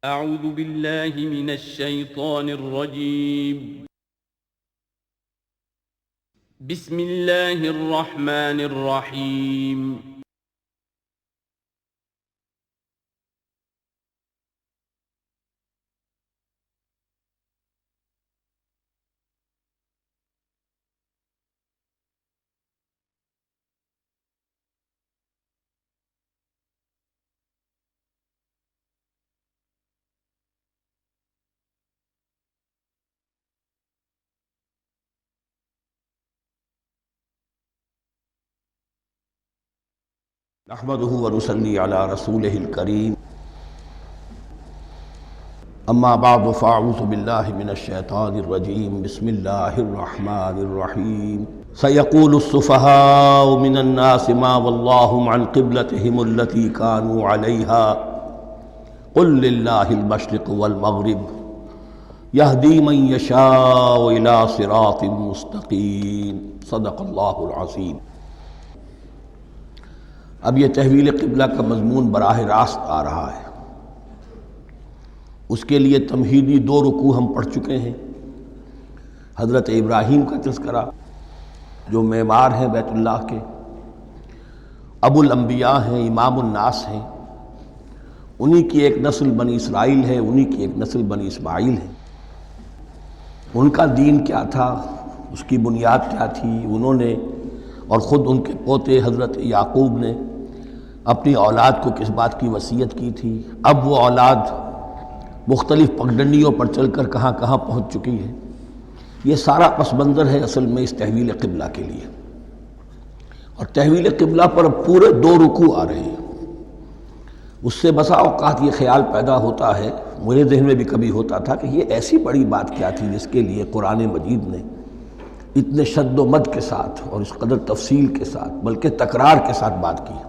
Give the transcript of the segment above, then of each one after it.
اعوذ باللہ من الشیطان الرجیم بسم اللہ الرحمن الرحیم نحمده ونصلي على رسوله الكريم اما بعد فاعوذ بالله من الشيطان الرجيم بسم الله الرحمن الرحيم سيقول السفهاء من الناس ما ولاهم عن قبلتهم التي كانوا عليها قل لله المشرق والمغرب يهدي من يشاء الى صراط مستقيم صدق الله العظيم۔ اب یہ تحویل قبلہ کا مضمون براہ راست آ رہا ہے۔ اس کے لیے تمہیدی 2 رکوع ہم پڑھ چکے ہیں۔ حضرت ابراہیم کا تذکرہ جو معمار ہیں بیت اللہ کے، ابو الانبیاء ہیں، امام الناس ہیں، انہی کی ایک نسل بنی اسرائیل ہے، انہی کی ایک نسل بنی اسماعیل ہے۔ ان کا دین کیا تھا، اس کی بنیاد کیا تھی، انہوں نے اور خود ان کے پوتے حضرت یعقوب نے اپنی اولاد کو کس بات کی وصیت کی تھی، اب وہ اولاد مختلف پگڈنڈیوں پر چل کر کہاں کہاں پہنچ چکی ہے، یہ سارا پس منظر ہے اصل میں اس تحویل قبلہ کے لیے۔ اور تحویل قبلہ پر پورے 2 رکوع آ رہے ہیں۔ اس سے بسا اوقات یہ خیال پیدا ہوتا ہے، میرے ذہن میں بھی کبھی ہوتا تھا کہ یہ ایسی بڑی بات کیا تھی جس کے لیے قرآن مجید نے اتنے شد و مد کے ساتھ اور اس قدر تفصیل کے ساتھ بلکہ تکرار کے ساتھ بات کی۔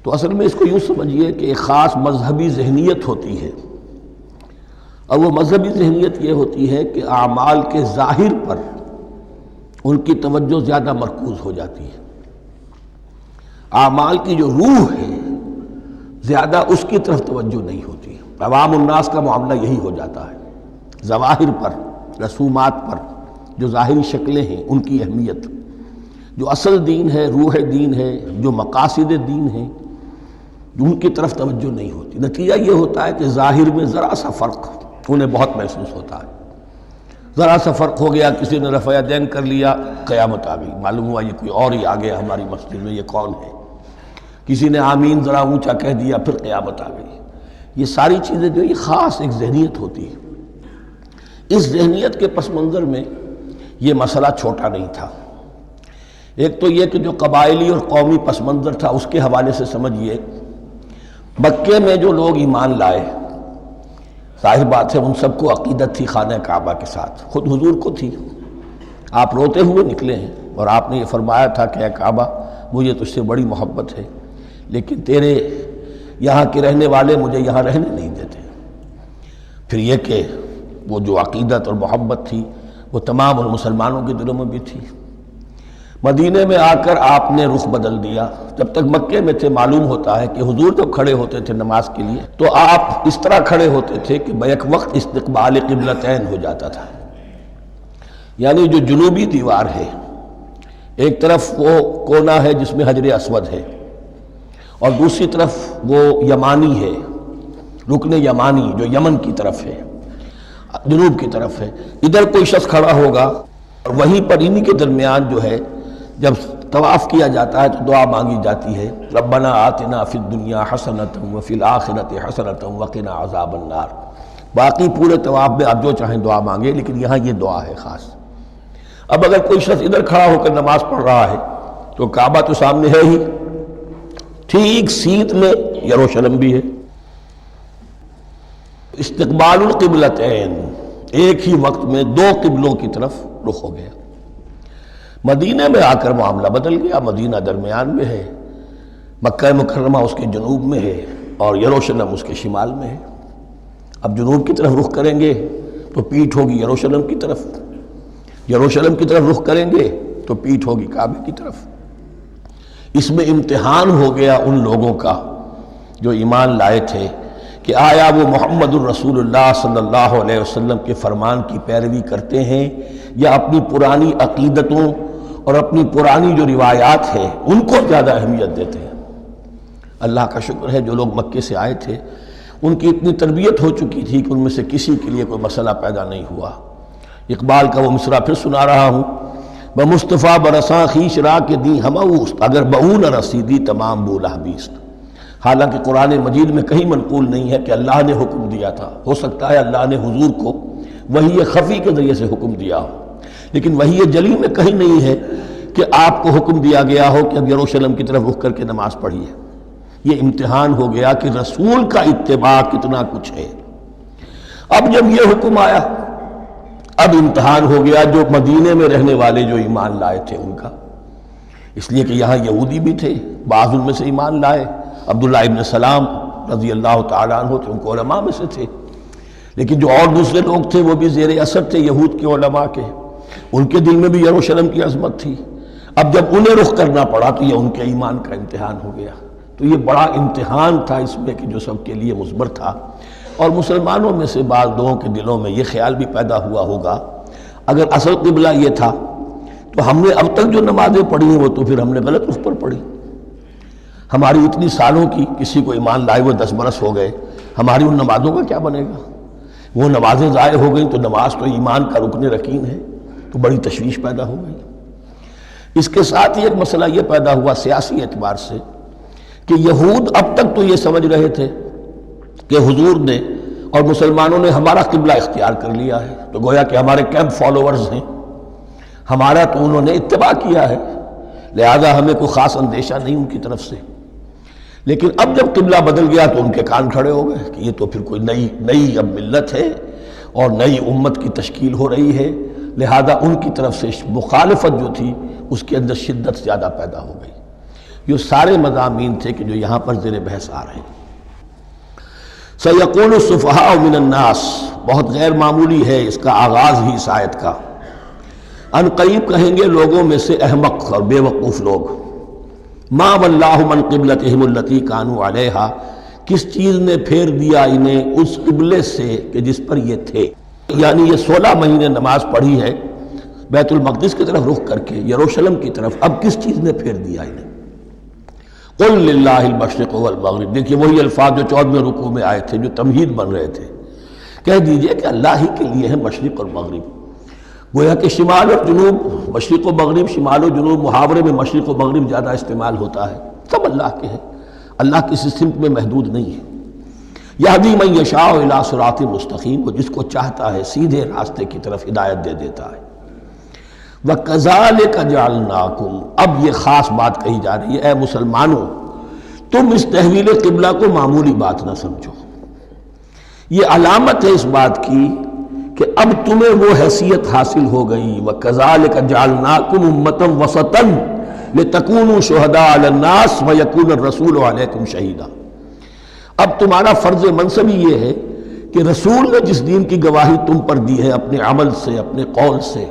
تو اصل میں اس کو یوں سمجھیے کہ ایک خاص مذہبی ذہنیت ہوتی ہے، اور وہ مذہبی ذہنیت یہ ہوتی ہے کہ اعمال کے ظاہر پر ان کی توجہ زیادہ مرکوز ہو جاتی ہے، اعمال کی جو روح ہے زیادہ اس کی طرف توجہ نہیں ہوتی۔ عوام الناس کا معاملہ یہی ہو جاتا ہے، ظواہر پر، رسومات پر، جو ظاہری شکلیں ہیں ان کی اہمیت، جو اصل دین ہے، روح دین ہے، جو مقاصد دین ہیں، ان کی طرف توجہ نہیں ہوتی۔ نتیجہ یہ ہوتا ہے کہ ظاہر میں ذرا سا فرق انہیں بہت محسوس ہوتا ہے، ذرا سا فرق ہو گیا، کسی نے رفع یدین کر لیا، قیامت آ گئی، معلوم ہوا یہ کوئی اور ہی آ گیا ہماری مسجد میں، یہ کون ہے، کسی نے آمین ذرا اونچا کہہ دیا، پھر قیامت آ گئی۔ یہ ساری چیزیں جو یہ خاص ایک ذہنیت ہوتی ہے۔ اس ذہنیت کے پس منظر میں یہ مسئلہ چھوٹا نہیں تھا۔ ایک تو یہ کہ جو قبائلی اور قومی پس منظر تھا اس کے حوالے سے سمجھیے، مکے میں جو لوگ ایمان لائے، ظاہر بات ہے ان سب کو عقیدت تھی خانہ کعبہ کے ساتھ، خود حضور کو تھی۔ آپ روتے ہوئے نکلے ہیں اور آپ نے یہ فرمایا تھا کہ اے کعبہ مجھے تجھ سے بڑی محبت ہے، لیکن تیرے یہاں کے رہنے والے مجھے یہاں رہنے نہیں دیتے۔ پھر یہ کہ وہ جو عقیدت اور محبت تھی وہ تمام ان مسلمانوں کے دلوں میں بھی تھی۔ مدینے میں آ کر آپ نے رخ بدل دیا۔ جب تک مکے میں تھے معلوم ہوتا ہے کہ حضور جب کھڑے ہوتے تھے نماز کے لیے تو آپ اس طرح کھڑے ہوتے تھے کہ بیک وقت استقبال قبلتین ہو جاتا تھا، یعنی جو جنوبی دیوار ہے ایک طرف وہ کونا ہے جس میں حجر اسود ہے، اور دوسری طرف وہ یمانی ہے، رکن یمانی جو یمن کی طرف ہے، جنوب کی طرف ہے۔ ادھر کوئی شخص کھڑا ہوگا اور وہیں پر انہی کے درمیان جو ہے جب طواف کیا جاتا ہے تو دعا مانگی جاتی ہے، ربنا آتنا فی الدنیا حسنۃ وفی الآخرۃ حسنۃ وقنا عذاب النار۔ باقی پورے طواف میں آپ جو چاہیں دعا مانگے، لیکن یہاں یہ دعا ہے خاص۔ اب اگر کوئی شخص ادھر کھڑا ہو کر نماز پڑھ رہا ہے تو کعبہ تو سامنے ہے ہی، ٹھیک سیت میں یروشلم بھی ہے۔ استقبال القبلتین، ایک ہی وقت میں 2 قبلوں کی طرف رخ ہو گیا۔ مدینہ میں آ کر معاملہ بدل گیا، مدینہ درمیان میں ہے، مکہ مکرمہ اس کے جنوب میں ہے اور یروشلم اس کے شمال میں ہے۔ اب جنوب کی طرف رخ کریں گے تو پیٹھ ہوگی یروشلم کی طرف، یروشلم کی طرف رخ کریں گے تو پیٹھ ہوگی کعبے کی طرف۔ اس میں امتحان ہو گیا ان لوگوں کا جو ایمان لائے تھے کہ آیا وہ محمد الرسول اللہ صلی اللہ علیہ وسلم کے فرمان کی پیروی کرتے ہیں یا اپنی پرانی عقیدتوں اور اپنی پرانی جو روایات ہیں ان کو زیادہ اہمیت دیتے ہیں۔ اللہ کا شکر ہے جو لوگ مکے سے آئے تھے ان کی اتنی تربیت ہو چکی تھی کہ ان میں سے کسی کے لیے کوئی مسئلہ پیدا نہیں ہوا۔ اقبال کا وہ مصرع پھر سنا رہا ہوں، بمصطفیٰ برساں خیش را کے دی ہموست اگر بہو نہ رسیدی تمام بولہ بیست۔ حالانکہ قرآن مجید میں کہیں منقول نہیں ہے کہ اللہ نے حکم دیا تھا، ہو سکتا ہے اللہ نے حضور کو وحی خفی کے ذریعے سے حکم دیا ہو، لیکن وحی جلی میں کہیں نہیں ہے کہ آپ کو حکم دیا گیا ہو کہ اب یروشلم کی طرف رخ کر کے نماز پڑھیے۔ یہ امتحان ہو گیا کہ رسول کا اتباع کتنا کچھ ہے۔ اب جب یہ حکم آیا اب امتحان ہو گیا جو مدینے میں رہنے والے جو ایمان لائے تھے ان کا، اس لیے کہ یہاں یہودی بھی تھے، بعض ان میں سے ایمان لائے، عبداللہ ابن سلام رضی اللہ تعالیٰ عنہ تھے، ان کو علماء میں سے تھے، لیکن جو اور دوسرے لوگ تھے وہ بھی زیر اثر تھے یہود کے علماء کے، ان کے دل میں بھی یروشلم کی عظمت تھی۔ اب جب انہیں رخ کرنا پڑا تو یہ ان کے ایمان کا امتحان ہو گیا۔ تو یہ بڑا امتحان تھا اس میں کہ جو سب کے لیے مثبت تھا، اور مسلمانوں میں سے بعض لوگوں کے دلوں میں یہ خیال بھی پیدا ہوا ہوگا اگر اصل قبلہ یہ تھا تو ہم نے اب تک جو نمازیں پڑھی ہیں وہ تو پھر ہم نے غلط اس پر پڑھی، ہماری اتنی سالوں کی کسی کو ایمان لائے ہوئے 10 برس ہو گئے، ہماری ان نمازوں کا کیا بنے گا؟ وہ نمازیں ضائع ہو گئیں تو نماز تو ایمان کا رکن رکین ہے، تو بڑی تشویش پیدا ہو گئی۔ اس کے ساتھ ہی ایک مسئلہ یہ پیدا ہوا سیاسی اعتبار سے کہ یہود اب تک تو یہ سمجھ رہے تھے کہ حضور نے اور مسلمانوں نے ہمارا قبلہ اختیار کر لیا ہے، تو گویا کہ ہمارے کیمپ فالوورز ہیں، ہمارا تو انہوں نے اتباع کیا ہے، لہذا ہمیں کوئی خاص اندیشہ نہیں ان کی طرف سے۔ لیکن اب جب قبلہ بدل گیا تو ان کے کان کھڑے ہو گئے کہ یہ تو پھر کوئی نئی اب ملت ہے اور نئی امت کی تشکیل ہو رہی ہے، لہذا ان کی طرف سے مخالفت جو تھی اس کے اندر شدت زیادہ پیدا ہو گئی۔ یہ سارے مضامین تھے کہ جو یہاں پر زیر بحث آ رہے ہیں۔ سَيَقُولُ السُّفَهَاءُ مِنَ النَّاسِ، بہت غیر معمولی ہے اس کا آغاز ہی اس آیت کا۔ ان قریب کہیں گے لوگوں میں سے احمق اور بے وقوف لوگ، مَا وَلَّاهُ مَنْ قِبْلَتِهِمُ الَّتِي كَانُوا عَلَيْهَا، کس چیز نے پھیر دیا انہیں اس قبلے سے کہ جس پر یہ تھے، یعنی یہ 16 مہینے نماز پڑھی ہے بیت المقدس کی طرف رخ کر کے یروشلم کی طرف، اب کس چیز نے پھیر دیا انہیں؟ قُلْ لِلَّهِ الْمَشْرِقُ وَالْمَغْرِبُ، دیکھیے وہی الفاظ جو 14ویں رکوع میں آئے تھے جو تمہید بن رہے تھے، کہہ دیجئے کہ اللہ ہی کے لیے ہے مشرق اور مغرب۔ گویا کہ شمال اور جنوب، مشرق و مغرب، شمال و جنوب، محاورے میں مشرق و مغرب زیادہ استعمال ہوتا ہے، سب اللہ کے ہیں، اللہ کسی سمت میں محدود نہیں ہے۔ یہدی من یشاء الی صراط مستقیم، وہ جس کو چاہتا ہے سیدھے راستے کی طرف ہدایت دے دیتا ہے۔ وَكَذَلِكَ جَعَلْنَاكُمْ، اب یہ خاص بات کہی جا رہی ہے، اے مسلمانوں تم اس تحویل قبلہ کو معمولی بات نہ سمجھو، یہ علامت ہے اس بات کی کہ اب تمہیں وہ حیثیت حاصل ہو گئی۔ وَكَذَلِكَ جَعَلْنَاكُمْ أُمَّةً وَسَطًا لِتَكُونُوا شُهَدَاءَ عَلَى النَّاسِ وَيَكُونَ الرَّسُولُ عَلَيْكُمْ شَهِيدًا، اب تمہارا فرض منصب یہ ہے کہ رسول نے جس دین کی گواہی تم پر دی ہے اپنے عمل سے، اپنے قول سے،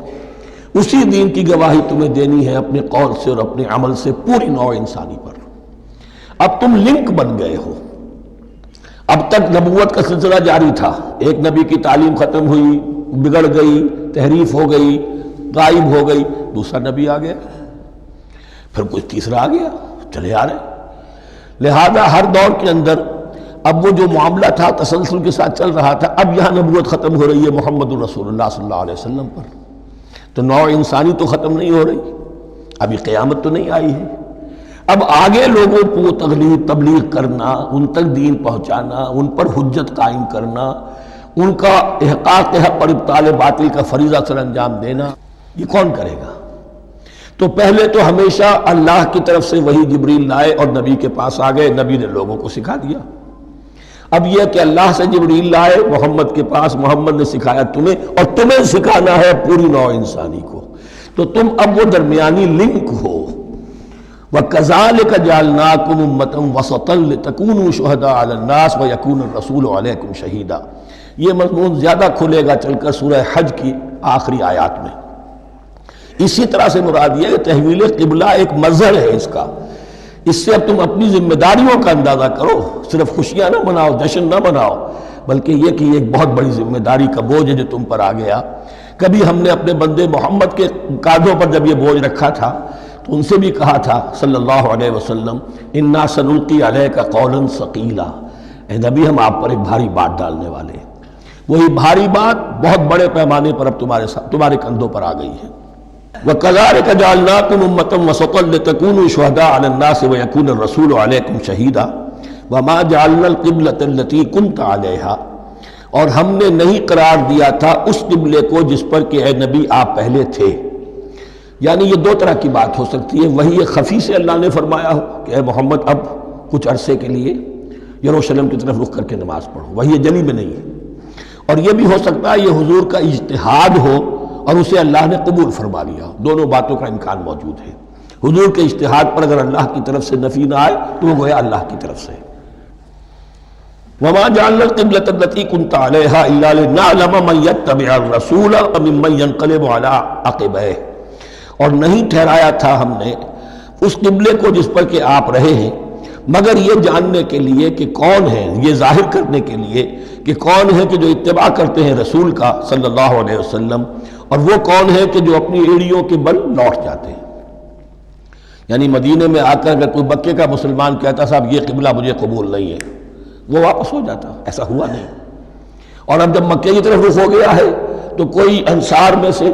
اسی دین کی گواہی تمہیں دینی ہے اپنے قول سے اور اپنے عمل سے پوری نوع انسانی پر۔ اب تم لنک بن گئے ہو، اب تک نبوت کا سلسلہ جاری تھا، ایک نبی کی تعلیم ختم ہوئی، بگڑ گئی، تحریف ہو گئی، غائب ہو گئی، دوسرا نبی آ گیا، پھر کوئی تیسرا آ گیا، چلے آ رہے، لہذا ہر دور کے اندر اب وہ جو معاملہ تھا تسلسل کے ساتھ چل رہا تھا، اب یہاں نبوت ختم ہو رہی ہے محمد الرسول اللہ صلی اللہ علیہ وسلم پر، تو نوع انسانی تو ختم نہیں ہو رہی، ابھی قیامت تو نہیں آئی ہے، اب آگے لوگوں کو تبلیغ کرنا، ان تک دین پہنچانا، ان پر حجت قائم کرنا، ان کا احقاق حق اور ابطال باطل کا فریضہ سر انجام دینا، یہ کون کرے گا؟ تو پہلے تو ہمیشہ اللہ کی طرف سے وہی جبریل لائے اور نبی کے پاس آ گئے، نبی نے لوگوں کو سکھا دیا۔ اب یہ کہ اللہ سے جبریل لائے محمد کے پاس، محمد نے سکھایا تمہیں، اور تمہیں سکھانا ہے پوری نوع انسانی کو، تو تم اب وہ درمیانی لنک ہو۔ وَكَذَلِكَ جَعَلْنَاكُمْ أُمَّةً وَسَطًا لِتَكُونُوا شُهَدَاءَ عَلَى النَّاسِ وَيَكُونَ الرَّسُولُ عَلَيْكُمْ شَهِيدًا، یہ مضمون زیادہ کھلے گا چل کر سورہ حج کی آخری آیات میں۔ اسی طرح سے مراد یہ کہ تحویل قبلہ ایک مظہر ہے اس کا، اس سے اب تم اپنی ذمہ داریوں کا اندازہ کرو، صرف خوشیاں نہ مناؤ، جشن نہ مناؤ، بلکہ یہ کہ یہ ایک بہت بڑی ذمہ داری کا بوجھ ہے جو تم پر آ گیا۔ کبھی ہم نے اپنے بندے محمد کے کاندھوں پر جب یہ بوجھ رکھا تھا تو ان سے بھی کہا تھا صلی اللہ علیہ وسلم انا سنلقی علیک قولا ثقیلا، اے نبی ہم آپ پر ایک بھاری بات ڈالنے والے ہیں۔ وہی بھاری بات بہت بڑے پیمانے پر اب تمہارے کندھوں پر آ گئی ہے۔ وَكَذَلِكَ جَعَلْنَاكُمْ أُمَّةً وَسَطًا لِتَكُونُوا شُهَدَاءَ عَلَى النَّاسِ وَيَكُونَ الرَّسُولُ عَلَيْكُمْ شَهِيدًا وَمَا جَعَلْنَا الْقِبْلَةَ الَّتِي كُنْتَ عَلَيْهَا، اور ہم نے نہیں قرار دیا تھا اس قبلے کو جس پر کہ اے نبی آپ پہلے تھے۔ یعنی یہ دو طرح کی بات ہو سکتی ہے، وہی خفی سے اللہ نے فرمایا ہو کہ اے محمد اب کچھ عرصے کے لیے یروشلم کی طرف رخ کر کے نماز پڑھو، وہی جلی میں نہیں ہے، اور یہ بھی ہو سکتا ہے یہ حضور کا اجتہاد ہو اور اسے اللہ نے قبول فرما لیا ہو۔ دونوں باتوں کا امکان موجود ہے۔ حضور کے اجتہاد پر اگر اللہ کی طرف سے نفی نہ آئے تو وہ گویا اللہ کی طرف سے۔ وَمَا جَعَلْنَا الْقِبْلَةَ الَّتِي كُنْتَ عَلَيْهَا إِلَّا لِنَعْلَمَ مَن يَتَّبِعُ الرَّسُولَ وَمِمَّن يَنقَلِبُ عَلَىٰ عَقِبَيْهِ، اور نہیں ٹھہرایا تھا ہم نے اس قبلے کو جس پر کہ آپ رہے ہیں مگر یہ جاننے کے لیے کہ کون ہے، یہ ظاہر کرنے کے لیے کہ کون ہے کہ جو اتباع کرتے ہیں رسول کا صلی اللہ علیہ وسلم، اور وہ کون ہے کہ جو اپنی ایڑیوں کے بل لوٹ جاتے ہیں۔ یعنی مدینے میں آ کر اگر کوئی مکے کا مسلمان کہتا صاحب یہ قبلہ مجھے قبول نہیں ہے، وہ واپس ہو جاتا، ایسا ہوا نہیں۔ اور اب جب مکے کی طرف رخ ہو گیا ہے تو کوئی انصار میں سے،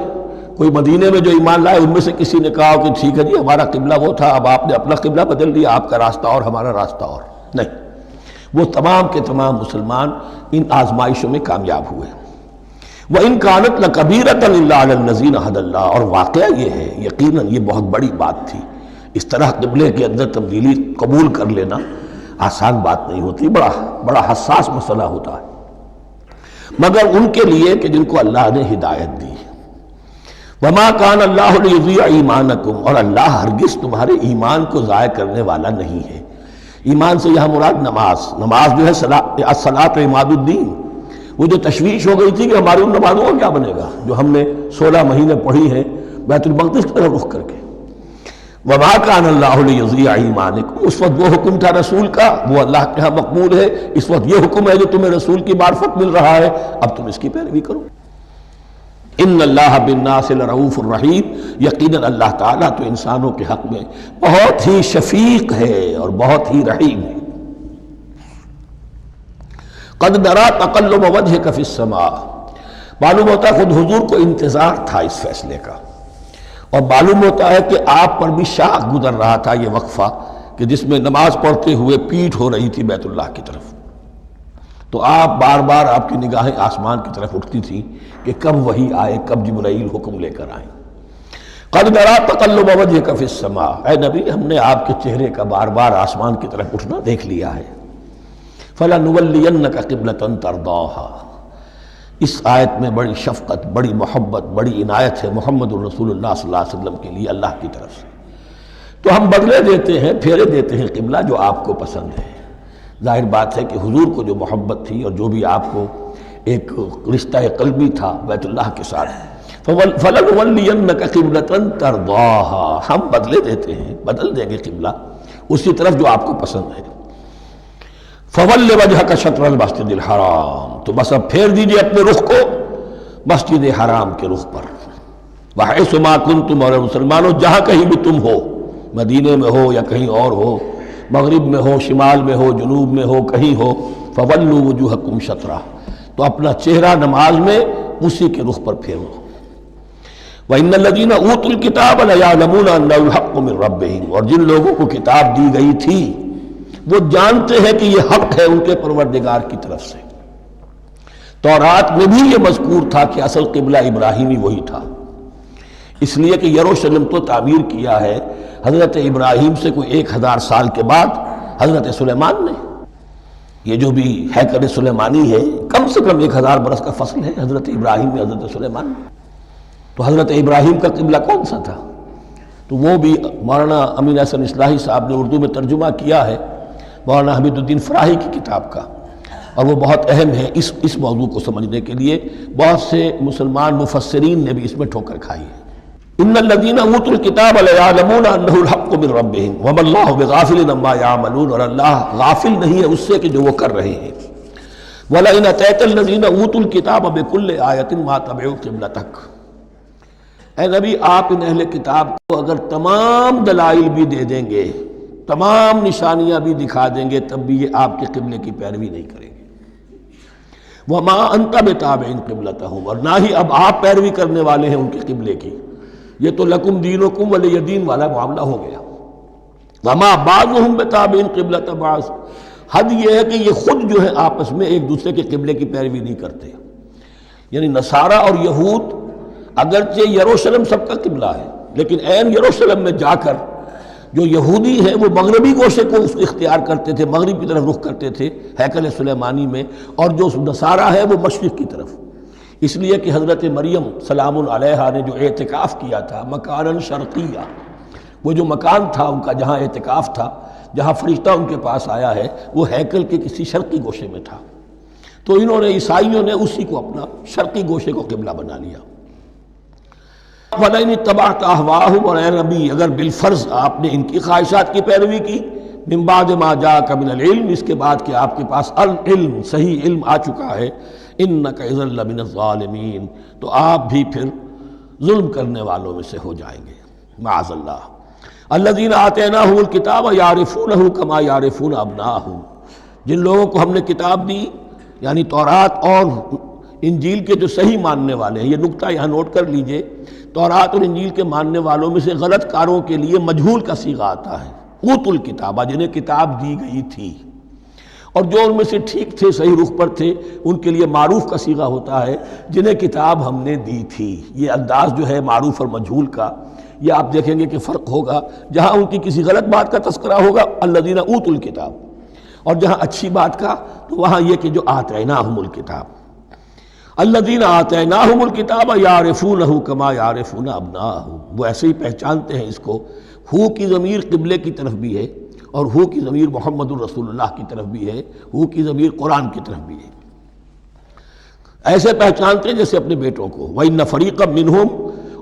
کوئی مدینے میں جو ایمان لائے ان میں سے کسی نے کہا کہ ٹھیک ہے جی ہمارا قبلہ وہ تھا، اب آپ نے اپنا قبلہ بدل دیا، آپ کا راستہ اور ہمارا راستہ اور، نہیں، وہ تمام کے تمام مسلمان ان آزمائشوں میں کامیاب ہوئے۔ وَإِن كَانَتْ لَكَبِيرَةً إِلَّا عَلَى الَّذِينَ هَدَى اللَّهُ، اور واقعہ یہ ہے یقیناً یہ بہت بڑی بات تھی۔ اس طرح قبلے کے اندر تبدیلی قبول کر لینا آسان بات نہیں ہوتی، بڑا حساس مسئلہ ہوتا ہے، مگر ان کے لیے کہ جن کو اللہ نے ہدایت دی۔ وَمَا كَانَ اللَّهُ لِيُضِيعَ إِيمَانَكُمْ، اور اللہ ہرگز تمہارے ایمان کو ضائع کرنے والا نہیں ہے۔ ایمان سے یہاں مراد نماز جو ہے الصلاۃ عماد الدین، وہ جو تشویش ہو گئی تھی کہ ہماری ان نمازوں کا کیا بنے گا جو ہم نے 16 مہینے پڑھی ہیں بیت المقدس کی طرف رخ کر کے۔ وَمَا كَانَ اللَّهُ لِيُضِيعَ إِيمَانَكُمْ، اس وقت وہ حکم تھا رسول کا، وہ اللہ کے ہاں مقبول ہے۔ اس وقت یہ حکم ہے جو تمہیں رسول کی معرفت مل رہا ہے، اب تم اس کی پیروی کرو۔ ان اللہ بالناس لرؤوف الرحیم، یقیناً اللہ تعالیٰ تو انسانوں کے حق میں بہت ہی شفیق ہے اور بہت ہی رحیم ہے۔ قد نرى تقلب وجهك في السماء، معلوم ہوتا ہے خود حضور کو انتظار تھا اس فیصلے کا، اور معلوم ہوتا ہے کہ آپ پر بھی شاخ گزر رہا تھا یہ وقفہ کہ جس میں نماز پڑھتے ہوئے پیٹھ ہو رہی تھی بیت اللہ کی طرف، تو آپ بار بار آپ کی نگاہیں آسمان کی طرف اٹھتی تھی کہ کب وحی آئے، کب جبرائیل حکم لے کر آئیں۔ قد نرى تقلب وجهك في السماء، اے نبی ہم نے آپ کے چہرے کا بار بار آسمان کی طرف اٹھنا دیکھ لیا ہے۔ فَلَنُوَلِّيَنَّكَ قِبْلَةً تَرْضَاهَا، اس آیت میں بڑی شفقت، بڑی محبت، بڑی عنایت ہے محمد الرسول اللہ صلی اللہ علیہ وسلم کے لیے اللہ کی طرف سے۔ تو ہم بدلے دیتے ہیں، پھیرے دیتے ہیں قبلہ جو آپ کو پسند ہے۔ ظاہر بات ہے کہ حضور کو جو محبت تھی اور جو بھی آپ کو ایک رشتہ قلبی تھا بیت اللہ کے ساتھ، فَلَنُوَلِّيَنَّكَ قِبْلَةً تَرْضَاهَا، ہم بدلے دیتے ہیں، بدل دیں گے قبلہ اسی طرف جو آپ کو پسند ہے۔ فَوَلِّ وَجْهَكَ شَطْرَ الْمَسْجِدِ الْحَرَامِ، تو بس اب پھیر دیجئے اپنے رخ کو مسجد حرام کے رخ پر۔ وَحَيْثُ مَا كُنْتُمْ، اور مسلمانوں جہاں کہیں بھی تم ہو، مدینے میں ہو یا کہیں اور ہو، مغرب میں ہو، شمال میں ہو، جنوب میں ہو، کہیں ہو، فَوَلُّوا وُجُوهَكُمْ شَطْرَهُ، تو اپنا چہرہ نماز میں اسی کے رخ پر پھیرو۔ وَإِنَّ الَّذِينَ أُوتُوا الْكِتَابَ لَيَعْلَمُونَ أَنَّهُ الْحَقُّ مِنْ رَبِّهِمْ، اور جن لوگوں کو کتاب دی گئی تھی وہ جانتے ہیں کہ یہ حق ہے ان کے پروردگار کی طرف سے۔ تورات میں بھی یہ مذکور تھا کہ اصل قبلہ ابراہیمی وہی تھا، اس لیے کہ یروشلم تو تعمیر کیا ہے حضرت ابراہیم سے کوئی 1000 سال کے بعد حضرت سلیمان نے۔ یہ جو بھی ہیکل سلیمانی ہے کم سے کم 1000 برس کا فصل ہے حضرت ابراہیم میں حضرت سلیمان میں۔ تو حضرت ابراہیم کا قبلہ کون سا تھا؟ تو وہ بھی مولانا امین احسن اصلاحی صاحب نے اردو میں ترجمہ کیا ہے مولانا حمید الدین فراہی کی کتاب کا، اور وہ بہت اہم ہے اس موضوع کو سمجھنے کے لیے۔ بہت سے مسلمان مفسرین نے بھی اس میں ٹھوکر کھائی ہے۔ ان الذین اوتوا الکتاب لیعلمون انہ الحق من ربہم وما اللہ بغافل عما یعملون، اور اللہ غافل نہیں ہے اس سے کہ جو وہ کر رہے ہیں۔ وَلَئِنْ أَتَيْتَ الَّذِينَ أُوتُوا الْكِتَابَ بِكُلِّ آیَةٍ مَا تَبِعُوا قِبْلَتَكَ، اے نبی آپ ان اہل کتاب کو اگر تمام دلائل بھی دے دیں گے، تمام نشانیاں بھی دکھا دیں گے، تب بھی یہ آپ کے قبلے کی پیروی نہیں کریں گے۔ وَمَا أَنْتَ بِتَابِعٍ قِبْلَتَهُمْ، اور نہ ہی اب آپ پیروی کرنے والے ہیں ان کے قبلے کی، یہ تو لکم دینکم ولی دین والا معاملہ ہو گیا۔ وَمَا بَعْضُهُمْ بِتَابِعٍ قِبْلَةَ بَعْضٍ، حد یہ ہے کہ یہ خود جو ہے آپس میں ایک دوسرے کے قبلے کی پیروی نہیں کرتے، یعنی نصارہ اور یہود اگرچہ یروشلم سب کا قبلہ ہے، لیکن عین یروشلم میں جا کر جو یہودی ہیں وہ مغربی گوشے کو اختیار کرتے تھے، مغرب کی طرف رخ کرتے تھے ہیکل سلیمانی میں، اور جو نصارہ ہے وہ مشرق کی طرف، اس لیے کہ حضرت مریم سلام علیہا نے جو اعتکاف کیا تھا مکاناً شرقیہ، وہ جو مکان تھا ان کا جہاں اعتکاف تھا، جہاں فرشتہ ان کے پاس آیا ہے، وہ ہیکل کے کسی شرقی گوشے میں تھا، تو انہوں نے عیسائیوں نے اسی کو اپنا شرقی گوشے کو قبلہ بنا لیا۔ وَلَئِنِ اتَّبَعْتَ أَهْوَاءَهُمْ، اور اے نبی اگر بالفرض آپ نے ان کی خواہشات کی پیروی کی، من بعد ما جاءك من العلم، اس کے بعد کہ آپ کے پاس العلم صحیح علم آ چکا ہے، إِنَّكَ إِذًا لَمِنَ الظَّالِمِينَ، تو آپ بھی پھر ظلم کرنے والوں میں سے ہو جائیں گے، معاذ اللہ۔ الذین آتیناہم الکتاب یعرفونہ کما یعرفون ابناءہم، جن لوگوں کو ہم نے کتاب دی یعنی تورات اور انجیل کے جو صحیح ماننے والے ہیں، یہ نکتہ یہاں نوٹ کر لیجئے، تورات اور انجیل کے ماننے والوں میں سے غلط کاروں کے لیے مجہول کا صیغہ آتا ہے، اوتوا الکتابہ، جنہیں کتاب دی گئی تھی، اور جو ان میں سے ٹھیک تھے صحیح رخ پر تھے ان کے لیے معروف کا صیغہ ہوتا ہے جنہیں کتاب ہم نے دی تھی۔ یہ انداز جو ہے معروف اور مجہول کا، یہ آپ دیکھیں گے کہ فرق ہوگا، جہاں ان کی کسی غلط بات کا تذکرہ ہوگا الذین اوتوا الکتاب، اور جہاں اچھی بات کا تو وہاں یہ کہ جو آتیناہم الکتاب، الذین آتیناہم الکتاب یعرفونہ کما یعرفون ابناءہم، وہ ایسے ہی پہچانتے ہیں اس کو۔ ہو کی ضمیر قبلے کی طرف بھی ہے، اور ہو کی ضمیر محمد الرسول اللہ کی طرف بھی ہے، ہو کی ضمیر قرآن کی طرف بھی ہے، ایسے پہچانتے ہیں جیسے اپنے بیٹوں کو۔ وَإِنَّ فَرِيقًا مِّنْهُمْ،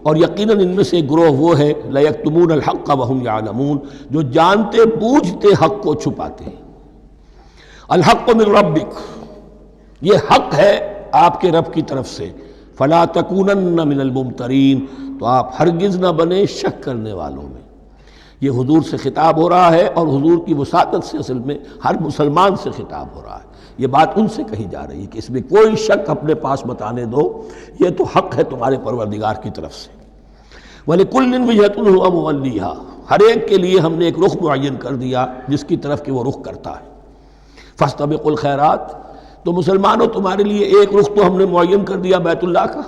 اور یقیناً ان میں سے ایک گروہ وہ ہے لَيَكْتُمُونَ الْحَقَّ وَهُمْ يَعْلَمُونَ، جو جانتے بوجھتے حق کو چھپاتے ہیں۔ الحق من ربک، یہ حق ہے آپ کے رب کی طرف سے، فلا تکونن من الممترین، تو آپ ہرگز نہ بنے شک کرنے والوں میں۔ یہ حضور سے خطاب ہو رہا ہے، اور حضور کی وساطت سے اصل میں ہر مسلمان سے خطاب ہو رہا ہے، یہ بات ان سے کہی جا رہی ہے کہ اس میں کوئی شک اپنے پاس بتانے دو، یہ تو حق ہے تمہارے پروردگار کی طرف سے۔ وَلِكُلٍّ وِجْهَةٌ هُوَ مُوَلِّيهَا، ہر ایک کے لیے ہم نے ایک رخ معین کر دیا جس کی طرف کہ وہ رخ کرتا ہے۔ فَاسْتَبِقُوا الْخَيْرَاتِ، تو مسلمانوں تمہارے لیے ایک رخ تو ہم نے معین کر دیا بیت اللہ کا،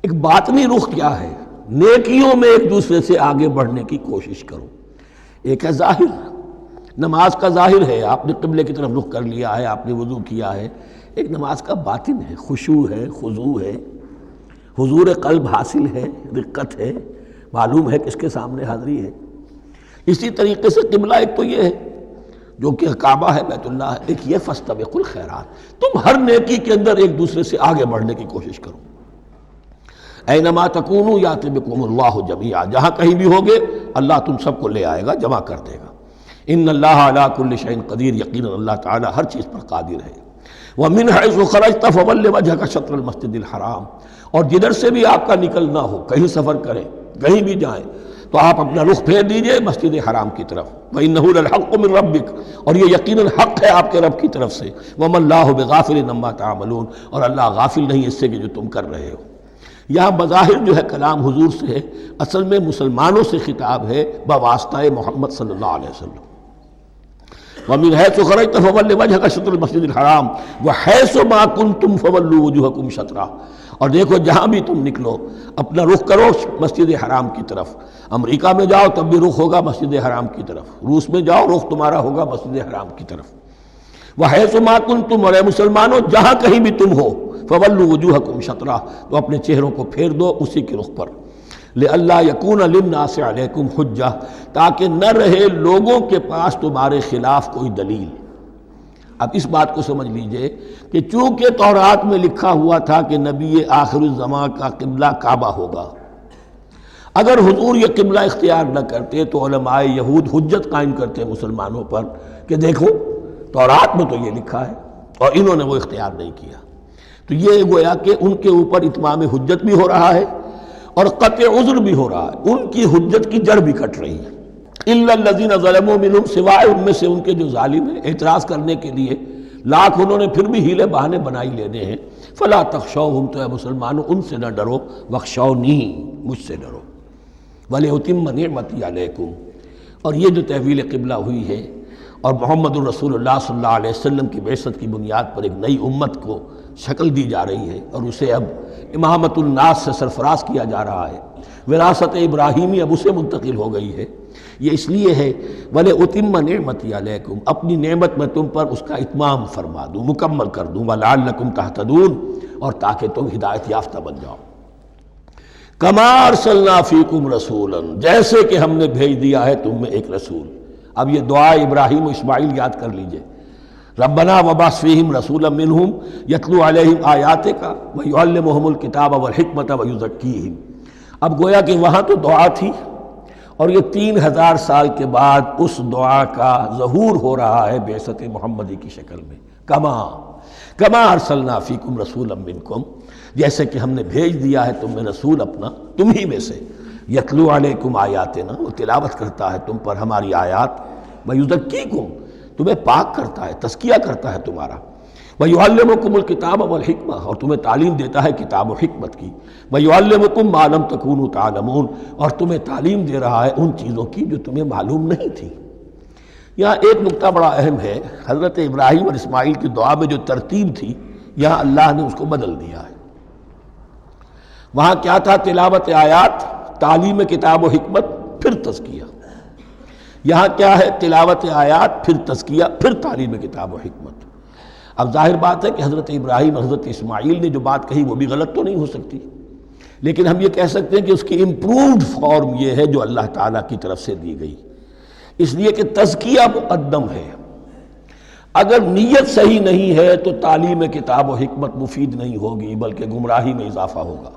ایک باطنی رخ کیا ہے؟ نیکیوں میں ایک دوسرے سے آگے بڑھنے کی کوشش کرو۔ ایک ہے ظاہر، نماز کا ظاہر ہے، آپ نے قبلے کی طرف رخ کر لیا ہے، آپ نے وضو کیا ہے، ایک نماز کا باطن ہے، خشوع ہے، خضوع ہے، حضور قلب حاصل ہے، رقت ہے، معلوم ہے کس کے سامنے حاضری ہے۔ اسی طریقے سے قبلہ ایک تو یہ ہے جو کہ کعبہ ہے، بیت اللہ ہے، ایک یہ فاستبقوا الخیرات، تم ہر نیکی کے اندر ایک دوسرے سے آگے بڑھنے کی کوشش کرو۔ اینما تکونوا یأتی بکم اللہ جمیعا، جہاں کہیں بھی ہوگے اللہ تم سب کو لے آئے گا، جمع کر دے گا۔ ان اللہ علی کل شیء قدیر، یقیناً اللہ تعالی ہر چیز پر قادر ہے۔ ومن حیث خرجت فول وجهک شطر المسجد الحرام، اور جدھر سے بھی آپ کا نکلنا ہو، کہیں سفر کریں، کہیں بھی جائیں، تو آپ اپنا رخ پھیر دیجئے مسجد حرام کی طرف۔ وَإِنَّهُ لَلْحَقُّ مِن رَبِّكَ، اور یہ یقیناً حق ہے آپ کے رب کی طرف سے۔ وَمَا اللَّهُ بِغَافِلٍ عَمَّا تَعْمَلُونَ، اور اللہ غافل نہیں اس سے کہ جو تم کر رہے ہو۔ یہاں بظاہر جو ہے کلام حضور سے ہے، اصل میں مسلمانوں سے خطاب ہے بواسطہ محمد صلی اللہ علیہ وسلم۔ وَمِنْ حَيْثُ خَرَجْتَ فَوَلِّ وَجْهَكَ شَطْرَ الْمَسْجِدِ الْحَرَامِ وَحَيْثُ مَا كُنْتُمْ فَوَلُّوا وُجُوهَكُمْ شَطْرَهُ، اور دیکھو جہاں بھی تم نکلو اپنا رخ کرو مسجد حرام کی طرف۔ امریکہ میں جاؤ تب بھی رخ ہوگا مسجد حرام کی طرف، روس میں جاؤ رخ تمہارا ہوگا مسجد حرام کی طرف۔ وَحَيْثُ مَا كُنْتُمْ، اور اے مسلمانوں جہاں کہیں بھی تم ہو، فَوَلُّوا وُجُوهَكُمْ شَطْرَهُ، تو اپنے چہروں کو پھیر دو اسی کے رخ پر۔ لِأَلَّا يَكُونَ لِلنَّاسِ عَلَيْكُمْ حُجَّةٌ، تاکہ نہ رہے لوگوں کے پاس تمہارے خلاف کوئی دلیل۔ اب اس بات کو سمجھ لیجئے کہ چونکہ تورات میں لکھا ہوا تھا کہ نبی آخر الزمان کا قبلہ کعبہ ہوگا، اگر حضور یہ قبلہ اختیار نہ کرتے تو علماء یہود حجت قائم کرتے مسلمانوں پر کہ دیکھو تورات میں تو یہ لکھا ہے اور انہوں نے وہ اختیار نہیں کیا. تو یہ گویا کہ ان کے اوپر اتمام حجت بھی ہو رہا ہے اور قطع عذر بھی ہو رہا ہے، ان کی حجت کی جڑ بھی کٹ رہی ہے. الا الذین ظلموا منہم، سوائے ان میں سے ان کے جو ظالم ہیں، اعتراض کرنے کے لیے لاکھ انہوں نے پھر بھی ہیلے بہانے بنائی لینے ہیں. فلا تخشوہم، تو اے مسلمانوں ان سے نہ ڈرو، واخشونی، مجھ سے ڈرو. وَلِأُتِمَّ نِعْمَتِي عَلَيْكُمْ، اور یہ جو تحویل قبلہ ہوئی ہے اور محمد الرسول اللہ صلی اللہ علیہ وسلم کی بعثت کی بنیاد پر ایک نئی امت کو شکل دی جا رہی ہے اور اسے اب امامت الناس سے سرفراز کیا جا رہا ہے، وراثت ابراہیمی اب اسے منتقل ہو گئی ہے. یہ اس لیے ہے وَلِأُتِمَّ نِعْمَتِي عَلَيْكُمْ، اپنی نعمت میں تم پر اس کا اتمام فرما دوں، مکمل کر دوں. وَلَعَلَّكُمْ تَهْتَدُونَ، اور تاکہ تم ہدایت یافتہ بن جاؤ. کما ارسلنا فیکم رسولا، جیسے کہ ہم نے بھیج دیا ہے تم میں ایک رسول. اب یہ دعا ابراہیم و اسماعیل یاد کر لیجئے. ربنا وبعث فیہم رسولا منہم یتلو علیہم آیاتک ویعلمہم الکتاب والحکمت ویزکیہم. اب گویا کہ وہاں تو دعا تھی اور یہ 3000 سال کے بعد اس دعا کا ظہور ہو رہا ہے بعثت محمدی کی شکل میں. کما ارسلنا فیکم رسولا منکم، جیسے کہ ہم نے بھیج دیا ہے تم میں رسول اپنا تم ہی میں سے. یتلو علیکم آیاتنا، وہ تلاوت کرتا ہے تم پر ہماری آیات. ویزکیکم، تمہیں پاک کرتا ہے، تزکیہ کرتا ہے تمہارا. ویعلمکم الکتاب والحکمہ، اور تمہیں تعلیم دیتا ہے کتاب و حکمت کی. ویعلمکم ما لم تکونوا تعلمون، اور تمہیں تعلیم دے رہا ہے ان چیزوں کی جو تمہیں معلوم نہیں تھی. یہاں ایک نقطہ بڑا اہم ہے، حضرت ابراہیم اور اسماعیل کی دعا میں جو ترتیب تھی یہاں اللہ نے اس کو بدل دیا ہے. وہاں کیا تھا؟ تلاوت آیات، تعلیم کتاب و حکمت، پھر تزکیہ. یہاں کیا ہے؟ تلاوت آیات، پھر تزکیہ، پھر تعلیم کتاب و حکمت. اب ظاہر بات ہے کہ حضرت ابراہیم اور حضرت اسماعیل نے جو بات کہی وہ بھی غلط تو نہیں ہو سکتی، لیکن ہم یہ کہہ سکتے ہیں کہ اس کی امپرووڈ فارم یہ ہے جو اللہ تعالیٰ کی طرف سے دی گئی، اس لیے کہ تزکیہ مقدم ہے. اگر نیت صحیح نہیں ہے تو تعلیم کتاب و حکمت مفید نہیں ہوگی بلکہ گمراہی میں اضافہ ہوگا.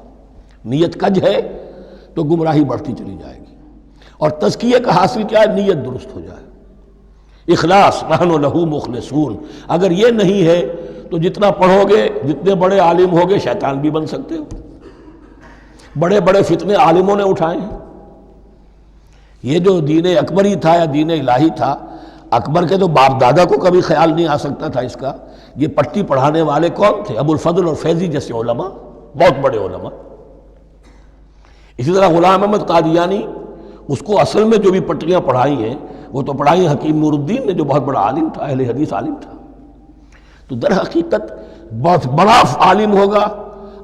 نیت کج ہے تو گمراہی بڑھتی چلی جائے گی. اور تزکیہ کا حاصل کیا ہے؟ نیت درست ہو جائے، اخلاص. نحن لہ مخلصون. اگر یہ نہیں ہے تو جتنا پڑھو گے، جتنے بڑے عالم ہوگے، شیطان بھی بن سکتے ہو. بڑے بڑے فتنے عالموں نے اٹھائے ہیں. یہ جو دین اکبری تھا یا دین الہی تھا، اکبر کے تو باپ دادا کو کبھی خیال نہیں آ سکتا تھا اس کا. یہ پٹی پڑھانے والے کون تھے؟ ابو الفضل اور فیضی جیسے علماء، بہت بڑے علماء. اسی طرح غلام احمد قادیانی، اس کو اصل میں جو بھی پٹیاں پڑھائی ہیں وہ تو پڑھائی حکیم نور الدین نے جو بہت بڑا عالم تھا، اہل حدیث عالم تھا. تو در حقیقت بہت بڑا عالم ہوگا،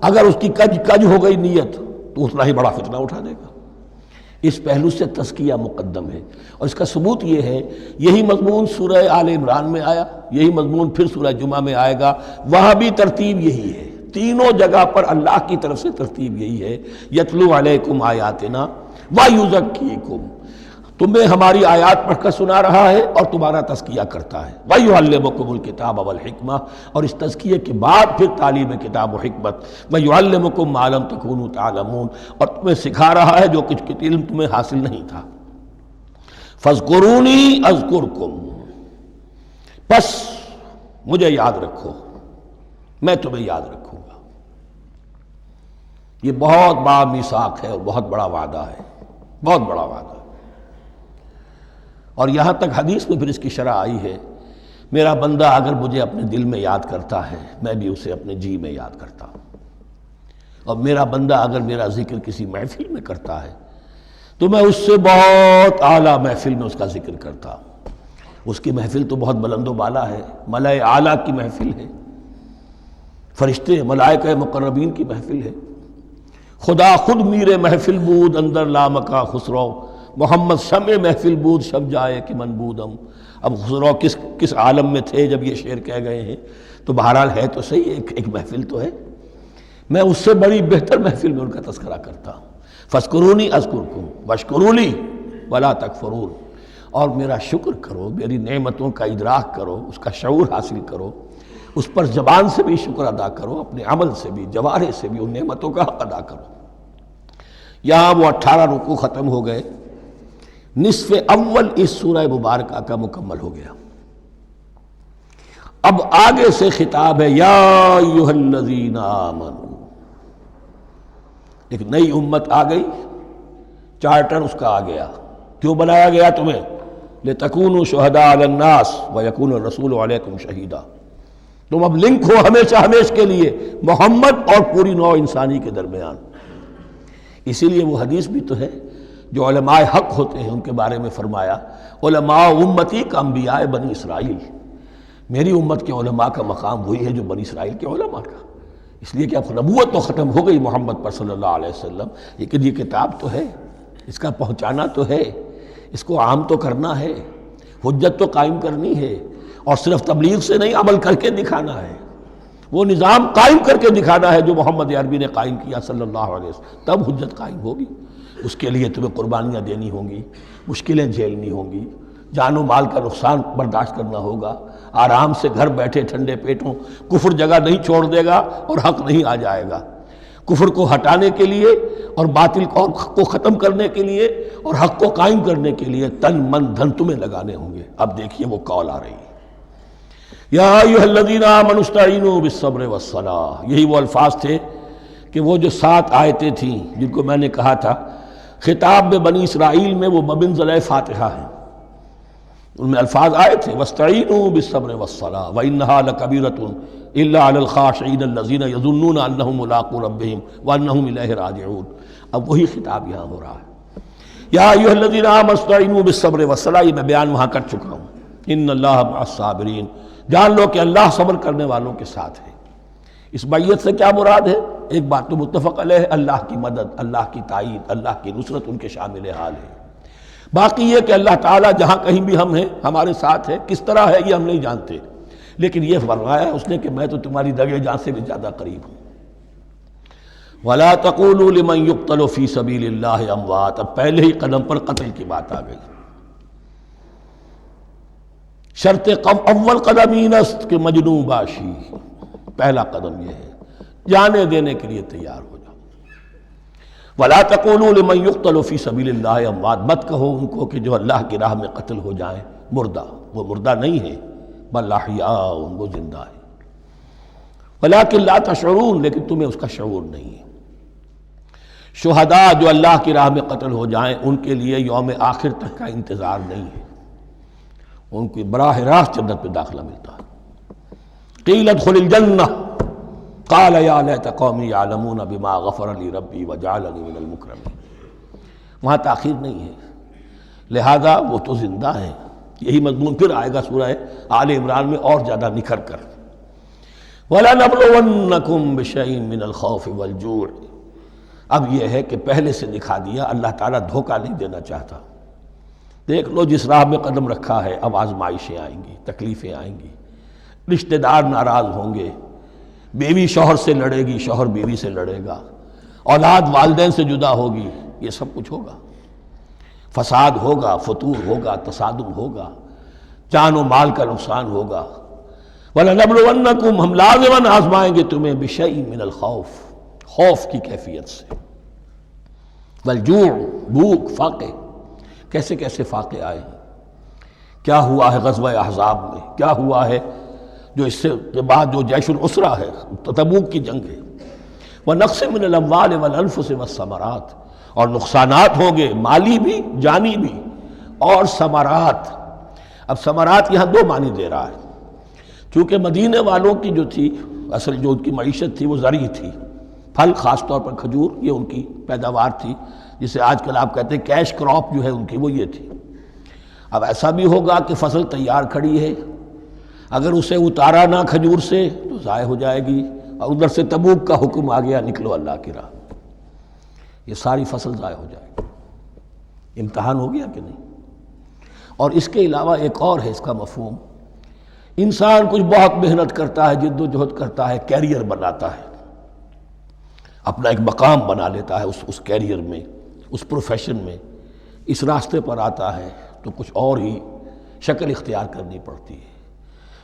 اگر اس کی کج ہو گئی نیت تو اتنا ہی بڑا فتنہ اٹھا دے گا. اس پہلو سے تزکیہ مقدم ہے، اور اس کا ثبوت یہ ہے، یہی مضمون سورہ آل عمران میں آیا، یہی مضمون پھر سورہ جمعہ میں آئے گا. وہاں بھی ترتیب یہی ہے، تینوں جگہ پر اللہ کی طرف سے ترتیب یہی ہے. یتلو علیکم آیاتنا ویزکیکم، تمہیں ہماری آیات پڑھ کر سنا رہا ہے اور تمہارا تزکیہ کرتا ہے. ویعلمکم الکتاب والحکمہ، اور اس تزکیے کے بعد پھر تعلیم کتاب و حکمت. ویعلمکم ما لم تکونوا تعلمون، اور تمہیں سکھا رہا ہے جو کچھ علم تمہیں حاصل نہیں تھا. فاذکرونی اذکرکم، بس مجھے یاد رکھو، میں تمہیں یاد رکھوں گا. یہ بہت بڑا میثاق ہے اور بہت بڑا وعدہ ہے، بہت بڑا وعدہ. اور یہاں تک حدیث میں پھر اس کی شرح آئی ہے، میرا بندہ اگر مجھے اپنے دل میں یاد کرتا ہے میں بھی اسے اپنے جی میں یاد کرتا ہوں. اور میرا بندہ اگر میرا ذکر کسی محفل میں کرتا ہے تو میں اس سے بہت اعلیٰ محفل میں اس کا ذکر کرتا ہوں. اس کی محفل تو بہت بلند و بالا ہے، ملائے اعلیٰ کی محفل ہے، فرشتے ملائکہ مقربین کی محفل ہے. خدا خود میر محفل بود اندر لامکا خسرو، محمد شمع محفل بود شب جائے کہ من بودم. اب خسرو کس عالم میں تھے جب یہ شعر کہہ گئے ہیں؟ تو بہرحال ہے تو صحیح، ایک محفل تو ہے. میں اس سے بڑی بہتر محفل میں ان کا تذکرہ کرتا ہوں. فاذکرونی اذکرکم واشکروا لی ولا تکفرون، اور میرا شکر کرو، میری نعمتوں کا ادراک کرو، اس کا شعور حاصل کرو، اس پر زبان سے بھی شکر ادا کرو، اپنے عمل سے بھی، جوارح سے بھی ان نعمتوں کا حق ادا کرو. یہاں وہ 18 رکوع ختم ہو گئے، نصف اول اس سورہ مبارکہ کا مکمل ہو گیا۔ اب آگے سے خطاب ہے یا ایھا الذین آمنوا، ایک نئی امت آ گئی، چارٹر اس کا آ گیا۔ کیوں بنایا گیا تمہیں؟ لتکونوا شہداء علی الناس ویکون الرسول علیکم شہیدا، تم اب لنک ہو ہمیشہ ہمیش کے لیے محمد اور پوری نوع انسانی کے درمیان۔ اسی لیے وہ حدیث بھی تو ہے جو علماء حق ہوتے ہیں ان کے بارے میں فرمایا علماء امتی کا انبیاء بنی اسرائیل، میری امت کے علماء کا مقام وہی ہے جو بنی اسرائیل کے علماء کا، اس لیے کہ اب نبوت تو ختم ہو گئی محمد پر صلی اللہ علیہ وسلم، لیکن یہ کتاب تو ہے، اس کا پہنچانا تو ہے، اس کو عام تو کرنا ہے، حجت تو قائم کرنی ہے، اور صرف تبلیغ سے نہیں عمل کر کے دکھانا ہے، وہ نظام قائم کر کے دکھانا ہے جو محمد عربی نے قائم کیا صلی اللہ علیہ وسلم، تب حجت قائم ہوگی۔ اس کے لیے تمہیں قربانیاں دینی ہوں گی، مشکلیں جھیلنی ہوں گی، جان و مال کا نقصان برداشت کرنا ہوگا، آرام سے گھر بیٹھے ٹھنڈے پیٹوں کفر جگہ نہیں چھوڑ دے گا اور حق نہیں آ جائے گا۔ کفر کو ہٹانے کے لیے اور باطل کو ختم کرنے کے لیے اور حق کو قائم کرنے کے لیے تن من دھن تمہیں لگانے ہوں گے۔ اب دیکھیے وہ قول آ رہی ہے یا ایھا الذین آمنوا استعینوا بالصبر والصلاۃ، یہی وہ الفاظ تھے کہ وہ جو 7 آیتیں تھیں جن کو میں نے کہا تھا خطاب میں بنی اسرائیل میں وہ بمنزلہ فاتحہ ہیں، ان میں الفاظ آئے تھے واستعینوا بالصبر والصلاۃ وانھا لکبیرۃ الا علی الخاشعین الذین یظنون انہم ملاقو ربہم وانہم الیہ راجعون۔ اب وہی خطاب یہاں ہو رہا ہے یا ایھا الذین آمنوا استعینوا بالصبر والصلاۃ، یہ میں بیان وہاں کر چکا ہوں، ان اللہ مع الصابرین، جان لو کہ اللہ صبر کرنے والوں کے ساتھ ہے۔ اس بیعت سے کیا مراد ہے؟ ایک بات تو متفق علیہ ہے، اللہ کی مدد، اللہ کی تائید، اللہ کی نصرت ان کے شامل حال ہے۔ باقی یہ کہ اللہ تعالیٰ جہاں کہیں بھی ہم ہیں ہمارے ساتھ ہے، کس طرح ہے یہ ہم نہیں جانتے، لیکن یہ فرمایا اس نے کہ میں تو تمہاری دگے جان سے بھی زیادہ قریب ہوں۔ وَلَا تَقُولُوا لِمَنْ يُقْتَلُ فِي سَبِيلِ اللَّهِ أَمْوَاتٌ، اب پہلے ہی قدم پر قتل کی بات آ گئی۔ شرط اول قدم این است کہ مجنون باشی، پہلا قدم یہ ہے جانے دینے کے لیے تیار ہو جاؤ۔ وَلَا تَقُولُوا لِمَنْ يُقْتَلُ فِي سَبِيلِ اللَّهِ أَمْوَاتٌ، مت کہو ان کو کہ جو اللہ کی راہ میں قتل ہو جائیں مردہ، وہ مردہ نہیں ہے، بل احیاء، وہ زندہ ہے، ولیکن لا تشعرون، لیکن تمہیں اس کا شعور نہیں ہے۔ شہداء جو اللہ کی راہ میں قتل ہو جائیں ان کے لیے یوم آخر تک کا انتظار نہیں ہے، ان کی براہ راست جنت میں داخلہ ملتا ہے۔ قیل ادخل الجنہ قال یا لیت قومی یعلمون بما غفر لی ربی وجعلنی من المکرمین، وہاں تاخیر نہیں ہے، لہذا وہ تو زندہ ہیں۔ یہی مضمون پھر آئے گا سورہ آل عمران میں اور زیادہ نکھر کر، وَلَنَبْلُوَنَّكُمْ بِشَيْءٍ مِّنَ الْخَوْفِ وَالْجُوعِ۔ اب یہ ہے کہ پہلے سے دکھا دیا، اللہ تعالیٰ دھوکہ نہیں دینا چاہتا۔ دیکھ لو جس راہ میں قدم رکھا ہے اب آزمائشیں آئیں گی، تکلیفیں آئیں گی، رشتہ دار ناراض ہوں گے، بیوی شوہر سے لڑے گی، شوہر بیوی سے لڑے گا، اولاد والدین سے جدا ہوگی، یہ سب کچھ ہوگا، فساد ہوگا، فتور ہوگا، تصادم ہوگا، جان و مال کا نقصان ہوگا۔ وَلَنَبْلُوَنَّكُمْ، ہم لازماً آزمائیں گے تمہیں بِشَيْءٍ مِّنَ الْخَوْفِ، خوف کی کیفیت سے، وَالْجُوعِ، بھوک، فاقے، کیسے کیسے فاقے آئے، کیا ہوا ہے غزوہ احزاب میں، کیا ہوا ہے جو اس سے کے بعد جو جیش العسرہ ہے، تبوک کی جنگ ہے۔ وَنَقْصٍ مِّنَ الْأَمْوَالِ وَالْأَنفُسِ وَالثَّمَرَاتِ، اور نقصانات ہوں گے مالی بھی جانی بھی، اور ثمرات۔ اب ثمرات یہاں دو معنی دے رہا ہے، چونکہ مدینے والوں کی جو تھی اصل جو ان کی معیشت تھی وہ زرعی تھی، پھل، خاص طور پر کھجور، یہ ان کی پیداوار تھی، جسے آج کل آپ کہتے ہیں کیش کراپ جو ہے ان کی، وہ یہ تھی۔ اب ایسا بھی ہوگا کہ فصل تیار کھڑی ہے، اگر اسے اتارا نہ کھجور سے تو ضائع ہو جائے گی، اور ادھر سے تبوک کا حکم آ گیا نکلو اللہ کی راہ، یہ ساری فصل ضائع ہو جائے گی۔ امتحان ہو گیا کہ نہیں؟ اور اس کے علاوہ ایک اور ہے اس کا مفہوم، انسان کچھ بہت محنت کرتا ہے، جد و جہد کرتا ہے، کیریئر بناتا ہے، اپنا ایک مقام بنا لیتا ہے اس کیریئر میں، اس پروفیشن میں، اس راستے پر آتا ہے تو کچھ اور ہی شکل اختیار کرنی پڑتی ہے۔